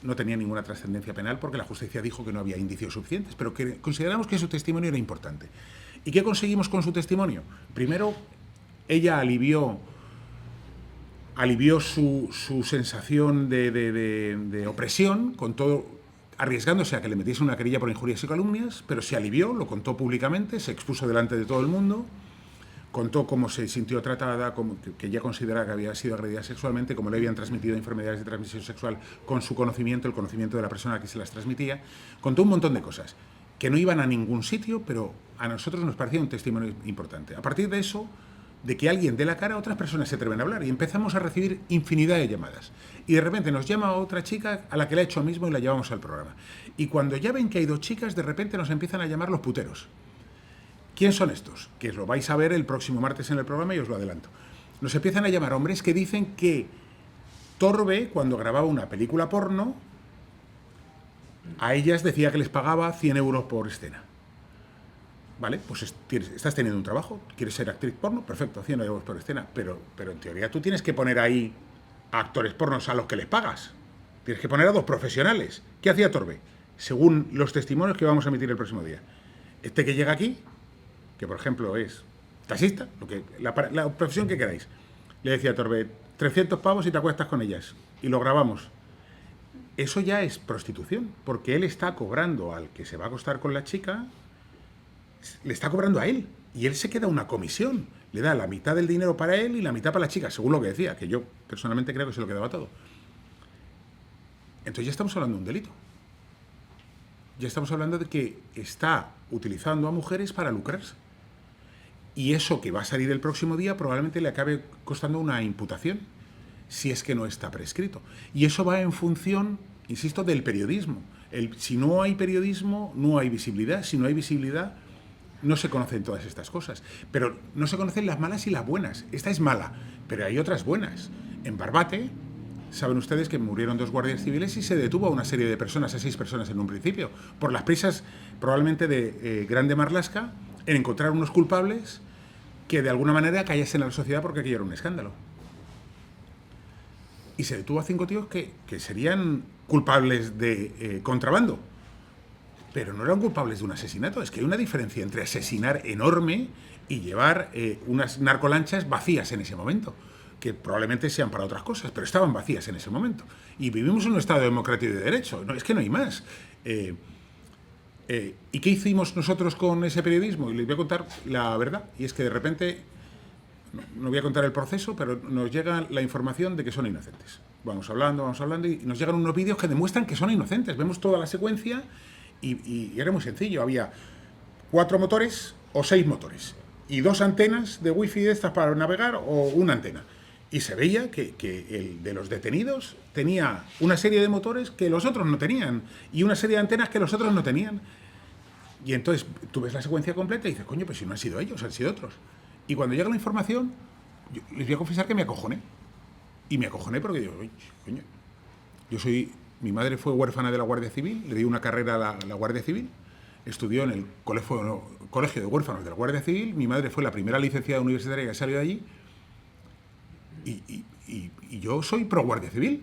no tenía ninguna trascendencia penal porque la justicia dijo que no había indicios suficientes, pero que consideramos que su testimonio era importante. ¿Y qué conseguimos con su testimonio? Primero, ella alivió alivió su sensación de opresión, con todo, arriesgándose a que le metiese una querella por injurias y calumnias, pero se alivió, lo contó públicamente, se expuso delante de todo el mundo, contó cómo se sintió tratada, que ella consideraba que había sido agredida sexualmente, cómo le habían transmitido enfermedades de transmisión sexual con su conocimiento, el conocimiento de la persona a que se las transmitía. Contó un montón de cosas que no iban a ningún sitio, pero a nosotros nos parecía un testimonio importante. A partir de eso, de que alguien dé la cara, otras personas se atreven a hablar y empezamos a recibir infinidad de llamadas. Y de repente nos llama otra chica a la que le ha hecho lo mismo y la llevamos al programa. Y cuando ya ven que hay 2 chicas, de repente nos empiezan a llamar los puteros. ¿Quién son estos? Que lo vais a ver el próximo martes en el programa y os lo adelanto. Nos empiezan a llamar hombres que dicen que Torbe, cuando grababa una película porno, a ellas decía que les pagaba 100 euros por escena. ¿Vale? Pues estás teniendo un trabajo, quieres ser actriz porno, perfecto, 100 euros por escena, pero en teoría tú tienes que poner ahí a actores pornos a los que les pagas. Tienes que poner a 2 profesionales. ¿Qué hacía Torbe? Según los testimonios que vamos a emitir el próximo día. Este que llega aquí, que por ejemplo es taxista, la profesión que queráis, le decía a Torbe, 300 pavos y te acuestas con ellas. Y lo grabamos. Eso ya es prostitución, porque él está cobrando al que se va a acostar con la chica, le está cobrando a él, y él se queda una comisión. Le da la mitad del dinero para él y la mitad para la chica, según lo que decía, que yo personalmente creo que se lo quedaba todo. Entonces ya estamos hablando de un delito. Ya estamos hablando de que está utilizando a mujeres para lucrarse. Y eso que va a salir el próximo día probablemente le acabe costando una imputación, si es que no está prescrito. Y eso va en función, insisto, del periodismo. Si no hay periodismo, no hay visibilidad. Si no hay visibilidad, no se conocen todas estas cosas. Pero no se conocen las malas y las buenas. Esta es mala, pero hay otras buenas. En Barbate, saben ustedes que murieron 2 guardias civiles y se detuvo a una serie de personas, a 6 personas en un principio, por las prisas probablemente de Grande Marlaska, en encontrar unos culpables que de alguna manera callasen a la sociedad porque aquello era un escándalo. Y se detuvo a 5 tíos que serían culpables de contrabando, pero no eran culpables de un asesinato. Es que hay una diferencia entre asesinar enorme y llevar unas narcolanchas vacías en ese momento, que probablemente sean para otras cosas, pero estaban vacías en ese momento. Y vivimos en un Estado democrático y de derecho, no, es que no hay más. ¿Y qué hicimos nosotros con ese periodismo? Y les voy a contar la verdad, y es que de repente, no voy a contar el proceso, pero nos llega la información de que son inocentes. Vamos hablando, y nos llegan unos vídeos que demuestran que son inocentes. Vemos toda la secuencia y era muy sencillo. Había 4 motores o 6 motores y 2 antenas de wifi de estas para navegar o una antena. Y se veía que el de los detenidos tenía una serie de motores que los otros no tenían y una serie de antenas que los otros no tenían. Y entonces tú ves la secuencia completa y dices, coño, pues si no han sido ellos, han sido otros. Y cuando llega la información, yo les voy a confesar que me acojoné. Y me acojoné porque digo, coño, mi madre fue huérfana de la Guardia Civil, le di una carrera a la Guardia Civil, estudió en el colegio de huérfanos de la Guardia Civil, mi madre fue la primera licenciada universitaria que salió de allí, y yo soy pro Guardia Civil,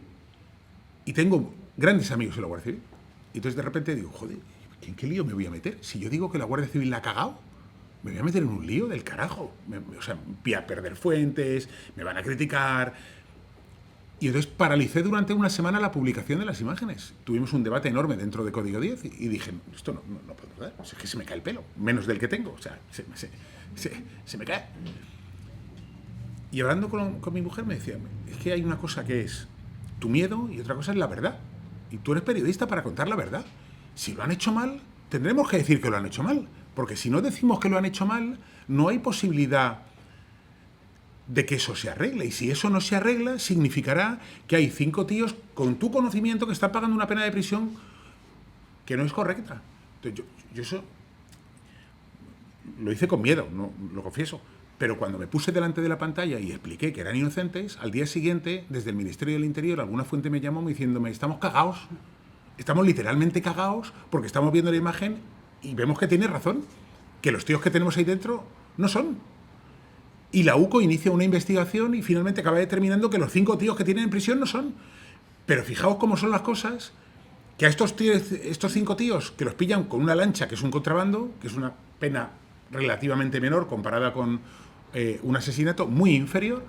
y tengo grandes amigos en la Guardia Civil. Y entonces de repente digo, joder, ¿en qué lío me voy a meter? Si yo digo que la Guardia Civil la ha cagado, me voy a meter en un lío del carajo. Voy a perder fuentes, me van a criticar. Y entonces paralicé durante una semana la publicación de las imágenes. Tuvimos un debate enorme dentro de Código 10 y dije, esto no puedo dar, es que se me cae el pelo, menos del que tengo, o sea, se me cae. Y hablando con mi mujer me decía, es que hay una cosa que es tu miedo y otra cosa es la verdad. Y tú eres periodista para contar la verdad. Si lo han hecho mal, tendremos que decir que lo han hecho mal. Porque si no decimos que lo han hecho mal, no hay posibilidad de que eso se arregle. Y si eso no se arregla, significará que hay 5 tíos con tu conocimiento que están pagando una pena de prisión que no es correcta. Entonces, yo eso lo hice con miedo, no lo confieso. Pero cuando me puse delante de la pantalla y expliqué que eran inocentes, al día siguiente, desde el Ministerio del Interior, alguna fuente me llamó diciéndome, estamos cagados. Estamos literalmente cagados porque estamos viendo la imagen y vemos que tiene razón, que los tíos que tenemos ahí dentro no son. Y la UCO inicia una investigación y finalmente acaba determinando que los 5 tíos que tienen en prisión no son. Pero fijaos cómo son las cosas, que a estos 5 tíos que los pillan con una lancha, que es un contrabando, que es una pena relativamente menor comparada con un asesinato muy inferior,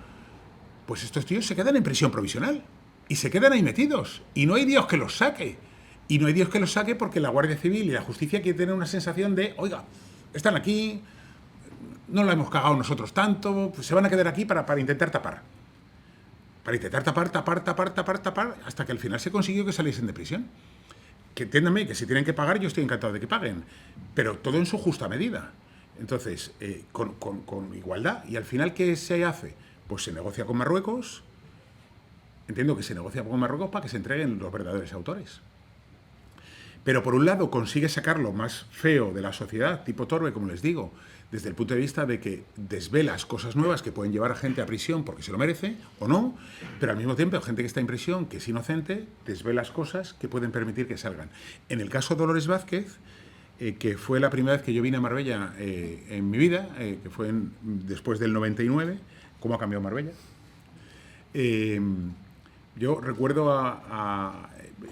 pues estos tíos se quedan en prisión provisional y se quedan ahí metidos y no hay Dios que los saque. Y no hay Dios que los saque porque la Guardia Civil y la justicia quieren tener una sensación de, oiga, están aquí, no la hemos cagado nosotros tanto, pues se van a quedar aquí para intentar tapar. Para intentar tapar, hasta que al final se consiguió que saliesen de prisión. Que entiéndanme, que si tienen que pagar, yo estoy encantado de que paguen, pero todo en su justa medida. Entonces, con igualdad. Y al final, ¿qué se hace? Pues se negocia con Marruecos. Entiendo que se negocia con Marruecos para que se entreguen los verdaderos autores. Pero por un lado consigue sacar lo más feo de la sociedad, tipo Torbe, como les digo, desde el punto de vista de que desvelas cosas nuevas que pueden llevar a gente a prisión porque se lo merece o no, pero al mismo tiempo gente que está en prisión, que es inocente, desvelas cosas que pueden permitir que salgan. En el caso de Dolores Vázquez, que fue la primera vez que yo vine a Marbella en mi vida, que fue después del 99, ¿cómo ha cambiado Marbella? Yo recuerdo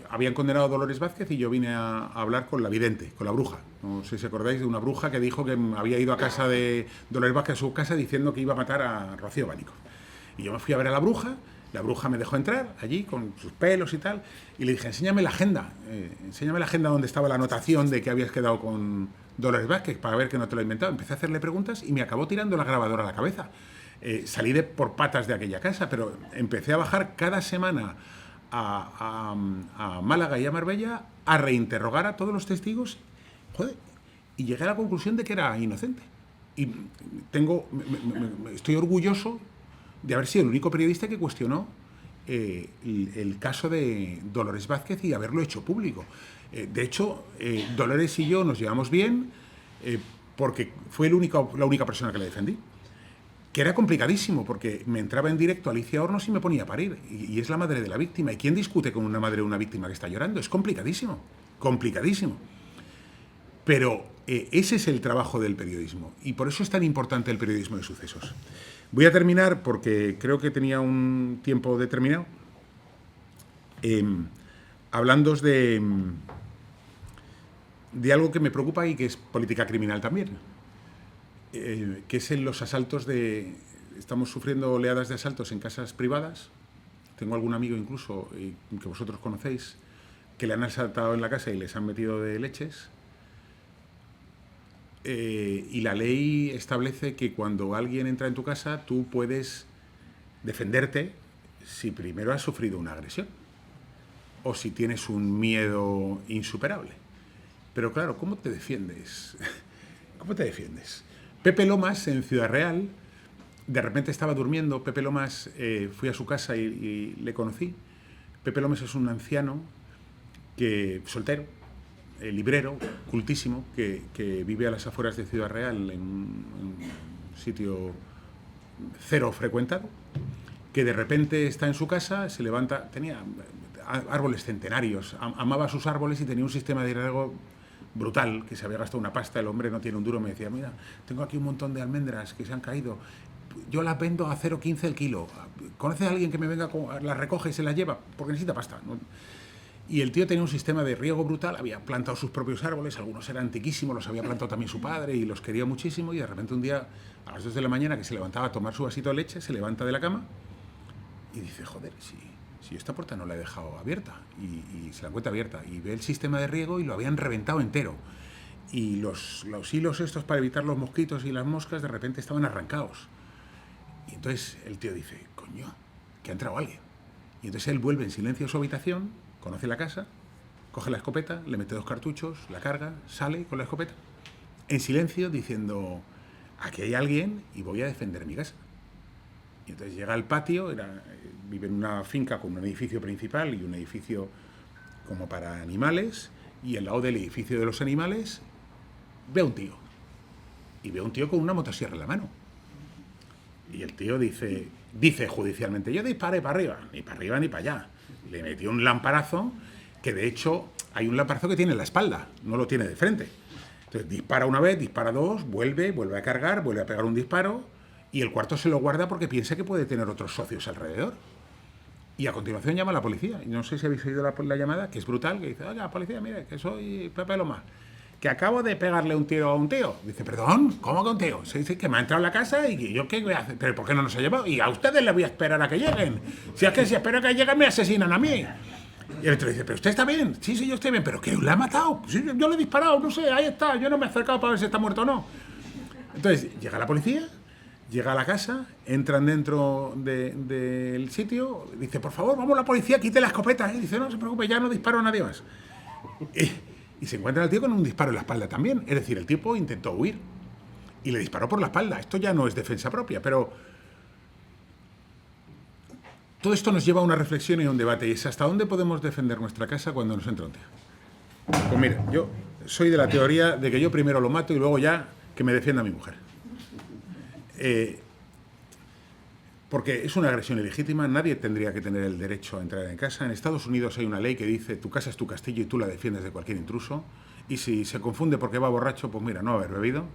habían condenado a Dolores Vázquez y yo vine a hablar con la vidente, con la bruja. No sé si acordáis de una bruja que dijo que había ido a casa de Dolores Vázquez, a su casa, diciendo que iba a matar a Rocío Bánico. Y yo me fui a ver a la bruja me dejó entrar allí con sus pelos y tal, y le dije, enséñame la agenda donde estaba la anotación de que habías quedado con Dolores Vázquez para ver que no te lo he inventado. Empecé a hacerle preguntas y me acabó tirando la grabadora a la cabeza. Salí por patas de aquella casa, pero empecé a bajar cada semana a Málaga y a Marbella a reinterrogar a todos los testigos, joder, y llegué a la conclusión de que era inocente. Y estoy orgulloso de haber sido el único periodista que cuestionó el caso de Dolores Vázquez y haberlo hecho público. De hecho, Dolores y yo nos llevamos bien porque fue la única persona que le defendí. Que era complicadísimo, porque me entraba en directo Alicia Hornos y me ponía a parir. Y es la madre de la víctima. ¿Y quién discute con una madre de una víctima que está llorando? Es complicadísimo, complicadísimo. Pero ese es el trabajo del periodismo. Y por eso es tan importante el periodismo de sucesos. Voy a terminar, porque creo que tenía un tiempo determinado, hablándoos de algo que me preocupa y que es política criminal también. Que es en los asaltos estamos sufriendo oleadas de asaltos en casas privadas. Tengo algún amigo incluso, que vosotros conocéis, que le han asaltado en la casa y les han metido de leches. Y la ley establece que cuando alguien entra en tu casa, tú puedes defenderte si primero has sufrido una agresión o si tienes un miedo insuperable. Pero claro, ¿cómo te defiendes? ¿Cómo te defiendes? Pepe Lomas, en Ciudad Real, de repente estaba durmiendo. Pepe Lomas, fui a su casa y le conocí. Pepe Lomas es un anciano soltero, librero, cultísimo, que vive a las afueras de Ciudad Real, en un sitio cero frecuentado, que de repente está en su casa, se levanta, tenía árboles centenarios, amaba sus árboles y tenía un sistema de riego brutal, que se había gastado una pasta, el hombre no tiene un duro, me decía, mira, tengo aquí un montón de almendras que se han caído, yo las vendo a 0,15 el kilo, ¿conoces a alguien que me venga, las recoge y se las lleva? Porque necesita pasta, ¿no? Y el tío tenía un sistema de riego brutal, había plantado sus propios árboles, algunos eran antiquísimos, los había plantado también su padre y los quería muchísimo, y de repente un día, a las 2 de la mañana, que se levantaba a tomar su vasito de leche, se levanta de la cama y dice, joder, si esta puerta no la he dejado abierta, y se la encuentra abierta, y ve el sistema de riego y lo habían reventado entero. Y los hilos estos para evitar los mosquitos y las moscas de repente estaban arrancados. Y entonces el tío dice, coño, que ha entrado alguien. Y entonces él vuelve en silencio a su habitación, conoce la casa, coge la escopeta, le mete 2 cartuchos, la carga, sale con la escopeta, en silencio, diciendo, aquí hay alguien y voy a defender mi casa. Y entonces llega al patio, vive en una finca con un edificio principal y un edificio como para animales, y al lado del edificio de los animales ve a un tío. Y ve a un tío con una motosierra en la mano. Y el tío dice judicialmente, yo disparé para arriba ni para allá. Le metió un lamparazo, que de hecho hay un lamparazo que tiene en la espalda, no lo tiene de frente. Entonces dispara una vez, dispara 2, vuelve a cargar, vuelve a pegar un disparo, y el cuarto se lo guarda porque piensa que puede tener otros socios alrededor. Y a continuación llama a la policía. Y no sé si habéis oído la llamada, que es brutal, que dice, oiga, policía, mire, que soy Pepe Lomas. que acabo de pegarle un tiro a un tío. Dice, perdón, ¿cómo que un tío? Se dice que me ha entrado en la casa y que yo qué voy a hacer. ¿Pero por qué no nos ha llevado? Y a ustedes les voy a esperar a que lleguen. Si es que si espero que lleguen me asesinan a mí. Y el otro dice, ¿pero usted está bien? Sí, yo estoy bien. ¿Pero qué? ¿Le ha matado? Sí, yo le he disparado, no sé, ahí está. Yo no me he acercado para ver si está muerto o no. Entonces, llega la policía, llega a la casa, entran dentro del sitio, dice, por favor, vamos la policía, quite la escopeta. Y dice, no se preocupe, ya no disparo a nadie más. Y se encuentra el tío con un disparo en la espalda también. Es decir, el tipo intentó huir y le disparó por la espalda. Esto ya no es defensa propia, pero todo esto nos lleva a una reflexión y a un debate. Y es ¿hasta dónde podemos defender nuestra casa cuando nos entra un tío? Pues mira, yo soy de la teoría de que yo primero lo mato y luego ya que me defienda mi mujer. Porque es una agresión ilegítima, nadie tendría que tener el derecho a entrar en casa. En Estados Unidos hay una ley que dice tu casa es tu castillo y tú la defiendes de cualquier intruso. Y si se confunde porque va borracho, pues mira, no haber bebido.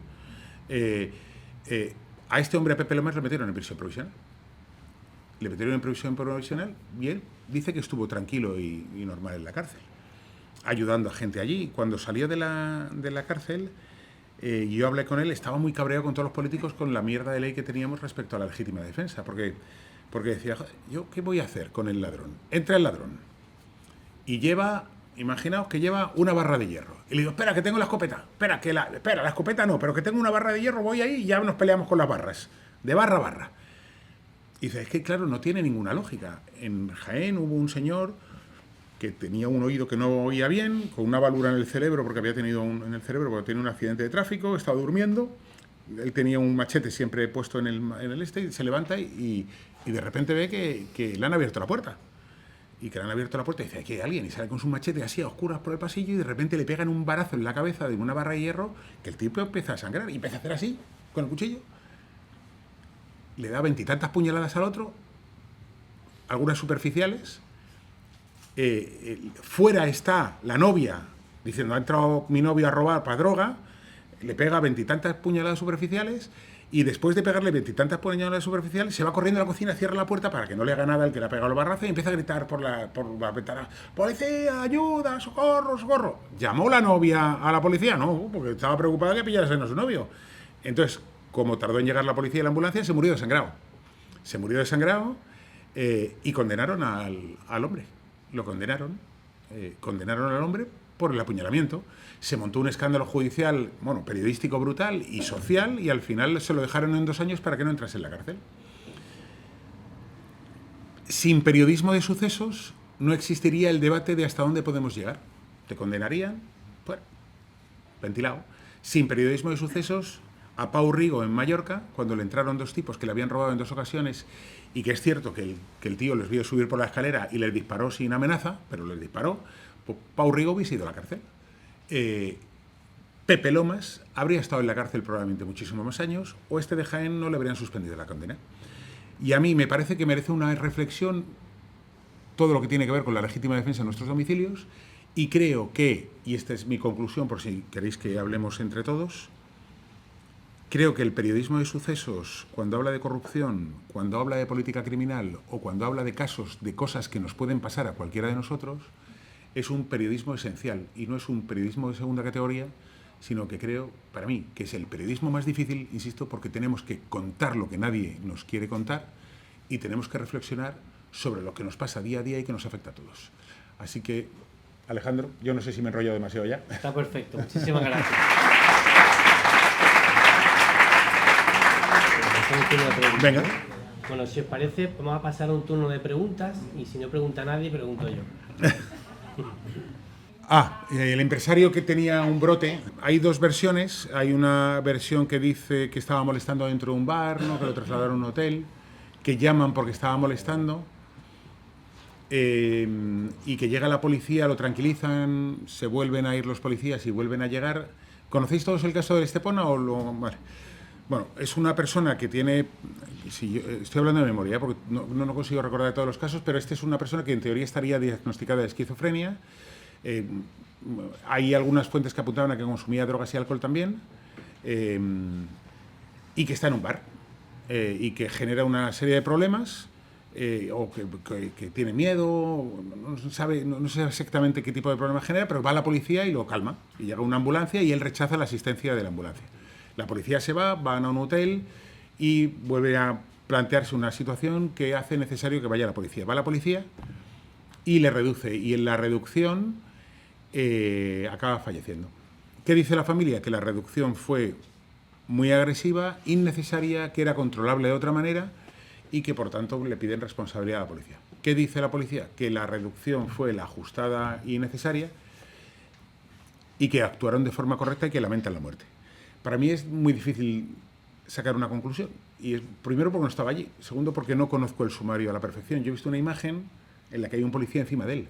A este hombre, a Pepe Lomas, le metieron en prisión provisional. Le metieron en prisión provisional y él dice que estuvo tranquilo y normal en la cárcel, ayudando a gente allí. Cuando salió de la cárcel, yo hablé con él, estaba muy cabreado con todos los políticos con la mierda de ley que teníamos respecto a la legítima defensa, porque decía, ¿yo qué voy a hacer con el ladrón? Entra el ladrón y lleva, imaginaos que lleva una barra de hierro. Y le digo, espera, que tengo la escopeta. Espera, la escopeta no, pero que tengo una barra de hierro, voy ahí y ya nos peleamos con las barras, de barra a barra. Y dice, es que claro, no tiene ninguna lógica. En Jaén hubo un señor que tenía un oído que no oía bien, con una válvula en el cerebro, porque había tenido un accidente de tráfico, estaba durmiendo, él tenía un machete siempre puesto en el y se levanta y de repente ve que le han abierto la puerta. Y que le han abierto la puerta y dice, aquí hay alguien, y sale con su machete así a oscuras por el pasillo y de repente le pegan un barazo en la cabeza de una barra de hierro que el tipo empieza a sangrar y empieza a hacer así, con el cuchillo. Le da 20 y tantas puñaladas al otro, algunas superficiales. Fuera está la novia diciendo, ha entrado mi novio a robar para droga, le pega 20 y tantas puñaladas superficiales y después de pegarle 20 y tantas puñaladas superficiales se va corriendo a la cocina, cierra la puerta para que no le haga nada el que le ha pegado el barrazo y empieza a gritar por la ventana, policía, ayuda, socorro, socorro. ¿Llamó la novia a la policía? No, porque estaba preocupada que pillara a su novio. Entonces, como tardó en llegar la policía y la ambulancia, se murió desangrado. Y condenaron al hombre. Lo condenaron al hombre por el apuñalamiento. Se montó un escándalo judicial, periodístico brutal y social, y al final se lo dejaron en 2 años para que no entrase en la cárcel. Sin periodismo de sucesos no existiría el debate de hasta dónde podemos llegar. Te condenarían, bueno, ventilado. Sin periodismo de sucesos, a Pau Rigo en Mallorca, cuando le entraron 2 tipos que le habían robado en 2 ocasiones, y que es cierto que el tío les vio subir por la escalera y les disparó sin amenaza, pero les disparó, pues Pau Rigo hubiese ido a la cárcel. Pepe Lomas habría estado en la cárcel probablemente muchísimos más años, o este de Jaén no le habrían suspendido la condena. Y a mí me parece que merece una reflexión todo lo que tiene que ver con la legítima defensa en nuestros domicilios, y creo que, y esta es mi conclusión por si queréis que hablemos entre todos, creo que el periodismo de sucesos, cuando habla de corrupción, cuando habla de política criminal o cuando habla de casos, de cosas que nos pueden pasar a cualquiera de nosotros, es un periodismo esencial y no es un periodismo de segunda categoría, sino que creo, para mí, que es el periodismo más difícil, insisto, porque tenemos que contar lo que nadie nos quiere contar y tenemos que reflexionar sobre lo que nos pasa día a día y que nos afecta a todos. Así que, Alejandro, yo no sé si me he enrollado demasiado ya. Está perfecto, muchísimas gracias. Venga. Bueno, si os parece, vamos a pasar a un turno de preguntas y si no pregunta nadie, pregunto yo. El empresario que tenía un brote. Hay 2 versiones. Hay una versión que dice que estaba molestando dentro de un bar, ¿no? Que lo trasladaron a un hotel, que llaman porque estaba molestando, y que llega la policía, lo tranquilizan, se vuelven a ir los policías y vuelven a llegar. ¿Conocéis todos el caso de Estepona o lo...? Vale. Bueno, es una persona que tiene, estoy hablando de memoria, porque no consigo recordar todos los casos, pero esta es una persona que en teoría estaría diagnosticada de esquizofrenia. Hay algunas fuentes que apuntaban a que consumía drogas y alcohol también, y que está en un bar, y que genera una serie de problemas, o que tiene miedo, no sabe exactamente qué tipo de problema genera, pero va a la policía y lo calma. Y llega una ambulancia y él rechaza la asistencia de la ambulancia. La policía se va, van a un hotel y vuelve a plantearse una situación que hace necesario que vaya la policía. Va la policía y le reduce, y en la reducción acaba falleciendo. ¿Qué dice la familia? Que la reducción fue muy agresiva, innecesaria, que era controlable de otra manera y que por tanto le piden responsabilidad a la policía. ¿Qué dice la policía? Que la reducción fue la ajustada y necesaria y que actuaron de forma correcta y que lamentan la muerte. Para mí es muy difícil sacar una conclusión. Y es, primero porque no estaba allí, segundo porque no conozco el sumario a la perfección. Yo he visto una imagen en la que hay un policía encima de él.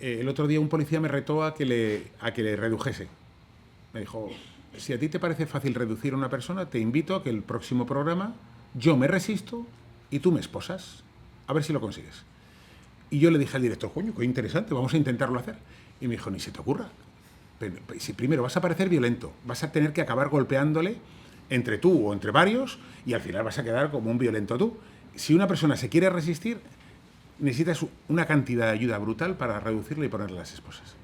El otro día un policía me retó a que le redujese. Me dijo, si a ti te parece fácil reducir a una persona, te invito a que el próximo programa yo me resisto y tú me esposas. A ver si lo consigues. Y yo le dije al director, coño, qué interesante, vamos a intentarlo hacer. Y me dijo, ni se te ocurra. Pero, si primero vas a parecer violento, vas a tener que acabar golpeándole entre tú o entre varios y al final vas a quedar como un violento tú. Si una persona se quiere resistir, necesitas una cantidad de ayuda brutal para reducirla y ponerle las esposas.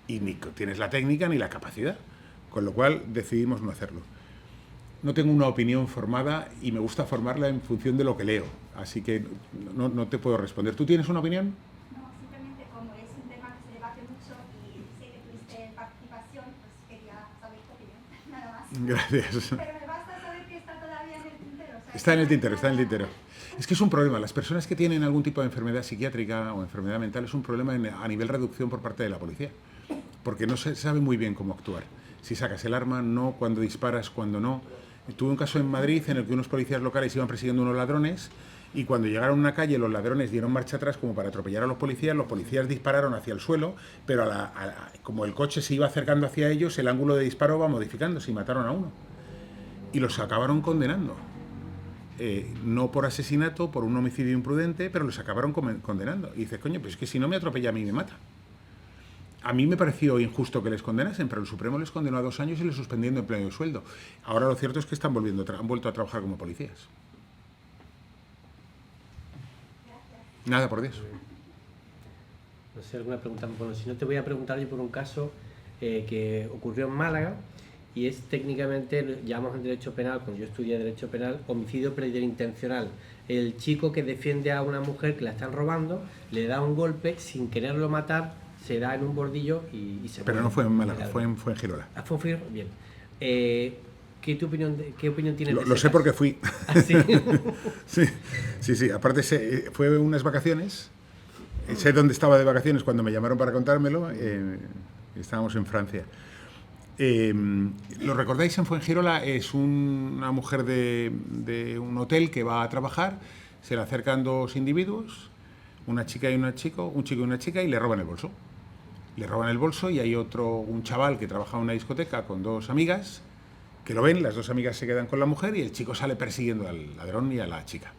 Y ni tienes la técnica ni la capacidad. Con lo cual decidimos no hacerlo. No tengo una opinión formada y me gusta formarla en función de lo que leo. Así que no te puedo responder. ¿Tú tienes una opinión? No, simplemente como es un tema que se debate mucho y sé que tuviste participación, pues quería saber tu opinión, nada más. Gracias. Pero me basta saber que está todavía en el tintero. O sea, Está en el tintero, está en el tintero. Es que es un problema. Las personas que tienen algún tipo de enfermedad psiquiátrica o enfermedad mental es un problema a nivel reducción por parte de la policía. Porque no se sabe muy bien cómo actuar. Si sacas el arma, no, cuando disparas, cuando no. Tuve un caso en Madrid en el que unos policías locales iban persiguiendo a unos ladrones y cuando llegaron a una calle los ladrones dieron marcha atrás como para atropellar a los policías dispararon hacia el suelo, pero como el coche se iba acercando hacia ellos, el ángulo de disparo va modificándose y mataron a uno. Y los acabaron condenando. No por asesinato, por un homicidio imprudente, pero los acabaron condenando. Y dices, coño, pues es que si no me atropella a mí me mata. A mí me pareció injusto que les condenasen, pero el Supremo les condenó a 2 años y les suspendiendo empleo y sueldo. Ahora lo cierto es que han vuelto a trabajar como policías. Nada, por Dios. No sé, alguna pregunta. Bueno, si no te voy a preguntar yo por un caso que ocurrió en Málaga y es técnicamente, llamamos en derecho penal, cuando yo estudié derecho penal, homicidio preintencional. El chico que defiende a una mujer que la están robando, le da un golpe sin quererlo matar, se da en un bordillo y se Pero muere. no fue en Málaga, fue en Girola. Ah, fue en bien. ¿Qué opinión tienes de ese Lo sé caso? porque fui. ¿Ah, sí? Sí. Aparte fue unas vacaciones. Sé dónde estaba de vacaciones cuando me llamaron para contármelo. Estábamos en Francia. ¿Lo recordáis? En Fuengirola es una mujer de un hotel que va a trabajar. Se le acercan 2 individuos, una chica y un chico y una chica, y le roban el bolso. Le roban el bolso y hay un chaval que trabaja en una discoteca con 2 amigas que lo ven, las 2 amigas se quedan con la mujer y el chico sale persiguiendo al ladrón y a la chica.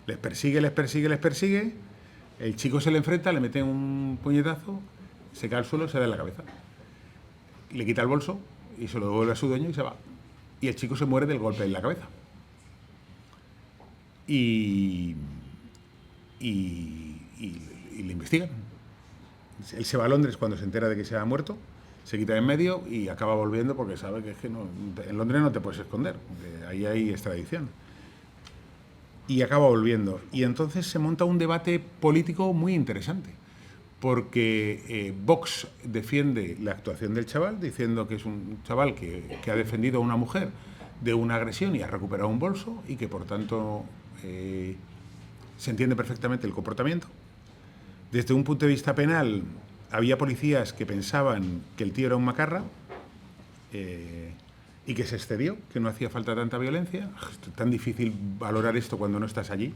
Les persigue, el chico se le enfrenta, le mete un puñetazo, se cae al suelo y se da en la cabeza. Le quita el bolso y se lo devuelve a su dueño y se va. Y el chico se muere del golpe en la cabeza. Y le investigan. Él se va a Londres cuando se entera de que se ha muerto, se quita de en medio y acaba volviendo porque sabe que, en Londres no te puedes esconder, ahí hay extradición. Y acaba volviendo. Y entonces se monta un debate político muy interesante, porque Vox defiende la actuación del chaval, diciendo que es un chaval que ha defendido a una mujer de una agresión y ha recuperado un bolso y que por tanto se entiende perfectamente el comportamiento. Desde un punto de vista penal, había policías que pensaban que el tío era un macarra y que se excedió, que no hacía falta tanta violencia. Es tan difícil valorar esto cuando no estás allí.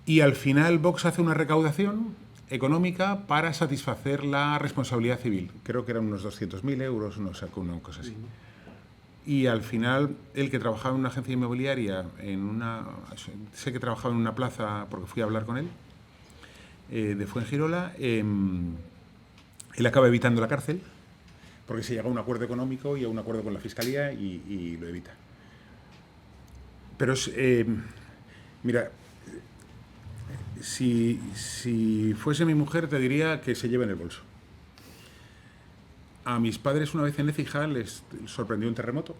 Y al final Vox hace una recaudación económica para satisfacer la responsabilidad civil. Creo que eran unos 200.000 euros, no sé, una cosa así. Y al final, él que trabajaba en una agencia inmobiliaria, sé que trabajaba en una plaza porque fui a hablar con él, de Fuengirola, él acaba evitando la cárcel porque se llega a un acuerdo económico y a un acuerdo con la Fiscalía y lo evita. Pero mira, Si fuese mi mujer, te diría que se lleve en el bolso. A mis padres una vez en Écija les sorprendió un terremoto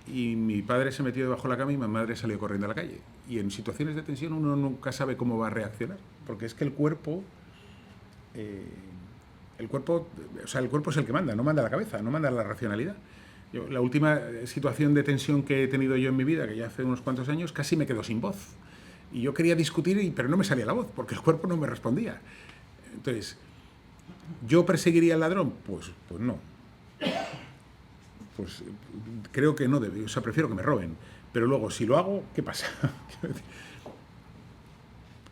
y mi padre se metió debajo de la cama y mi madre salió corriendo a la calle. Y en situaciones de tensión uno nunca sabe cómo va a reaccionar, porque es que el cuerpo es el que manda, no manda la cabeza, no manda la racionalidad. La última situación de tensión que he tenido yo en mi vida, que ya hace unos cuantos años, casi me quedo sin voz. Y yo quería discutir, pero no me salía la voz, porque el cuerpo no me respondía. Entonces, ¿yo perseguiría al ladrón? Pues no. Pues creo que no debe, o sea, prefiero que me roben. Pero luego, si lo hago, ¿qué pasa?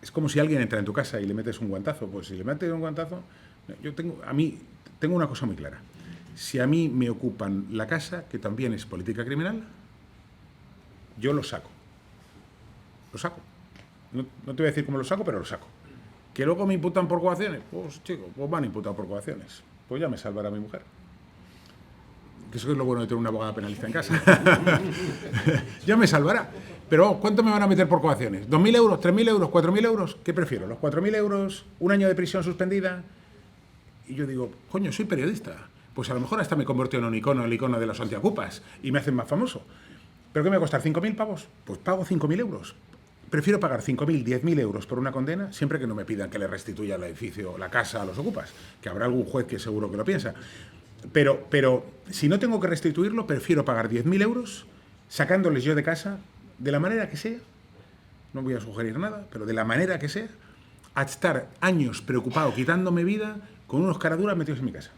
Es como si alguien entra en tu casa y le metes un guantazo. Pues si le metes un guantazo, tengo una cosa muy clara. Si a mí me ocupan la casa, que también es política criminal, yo lo saco. Lo saco. No te voy a decir cómo lo saco, pero lo saco. ¿Que luego me imputan por coacciones? Pues chicos, pues van a imputar por coacciones. Pues ya me salvará mi mujer. Que eso es lo bueno de tener una abogada penalista en casa. Ya me salvará. Pero ¿cuánto me van a meter por coacciones? ¿2.000 euros? ¿3.000 euros? ¿4.000 euros? ¿Qué prefiero? ¿Los 4.000 euros? ¿Un año de prisión suspendida? Y yo digo, coño, soy periodista. Pues a lo mejor hasta me convierto en un icono, el icono de los antiacupas, y me hacen más famoso. ¿Pero qué me va a costar? ¿5.000 pavos? Pues pago 5.000 euros. Prefiero pagar 5.000, 10.000 euros por una condena, siempre que no me pidan que le restituya el edificio, la casa a los ocupas, que habrá algún juez que seguro que lo piensa. Pero si no tengo que restituirlo, prefiero pagar 10.000 euros sacándoles yo de casa, de la manera que sea, no voy a sugerir nada, pero de la manera que sea, a estar años preocupado, quitándome vida, con unos caraduras metidos en mi casa.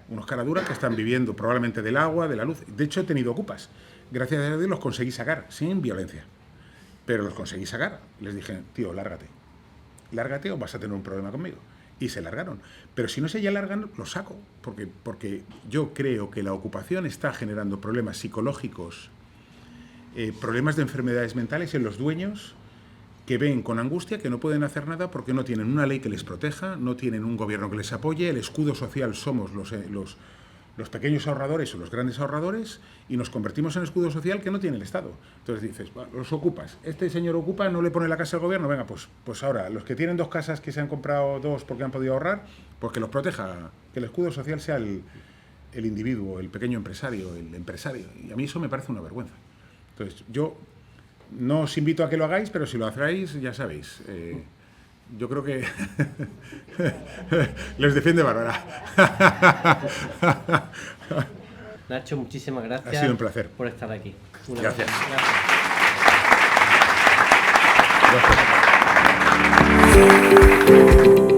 Unos caraduras que están viviendo probablemente del agua, de la luz. De hecho, he tenido ocupas. Gracias a Dios los conseguí sacar, sin violencia. Pero los conseguí sacar. Les dije, tío, lárgate. Lárgate o vas a tener un problema conmigo. Y se largaron. Pero si no se ya largan, los saco. Porque yo creo que la ocupación está generando problemas psicológicos, problemas de enfermedades mentales en los dueños que ven con angustia que no pueden hacer nada porque no tienen una ley que les proteja, no tienen un gobierno que les apoye, el escudo social somos los pequeños ahorradores o los grandes ahorradores y nos convertimos en escudo social que no tiene el Estado. Entonces dices, los ocupas, este señor ocupa, no le pone la casa al gobierno, venga, pues ahora, los que tienen 2 casas que se han comprado 2 porque han podido ahorrar, pues que los proteja, que el escudo social sea el individuo, el pequeño empresario, el empresario. Y a mí eso me parece una vergüenza. Entonces, yo no os invito a que lo hagáis, pero si lo hacéis, ya sabéis. Yo creo que les defiende Bárbara. Nacho, muchísimas gracias. Ha sido un placer. Por estar aquí. Gracias. Gracias.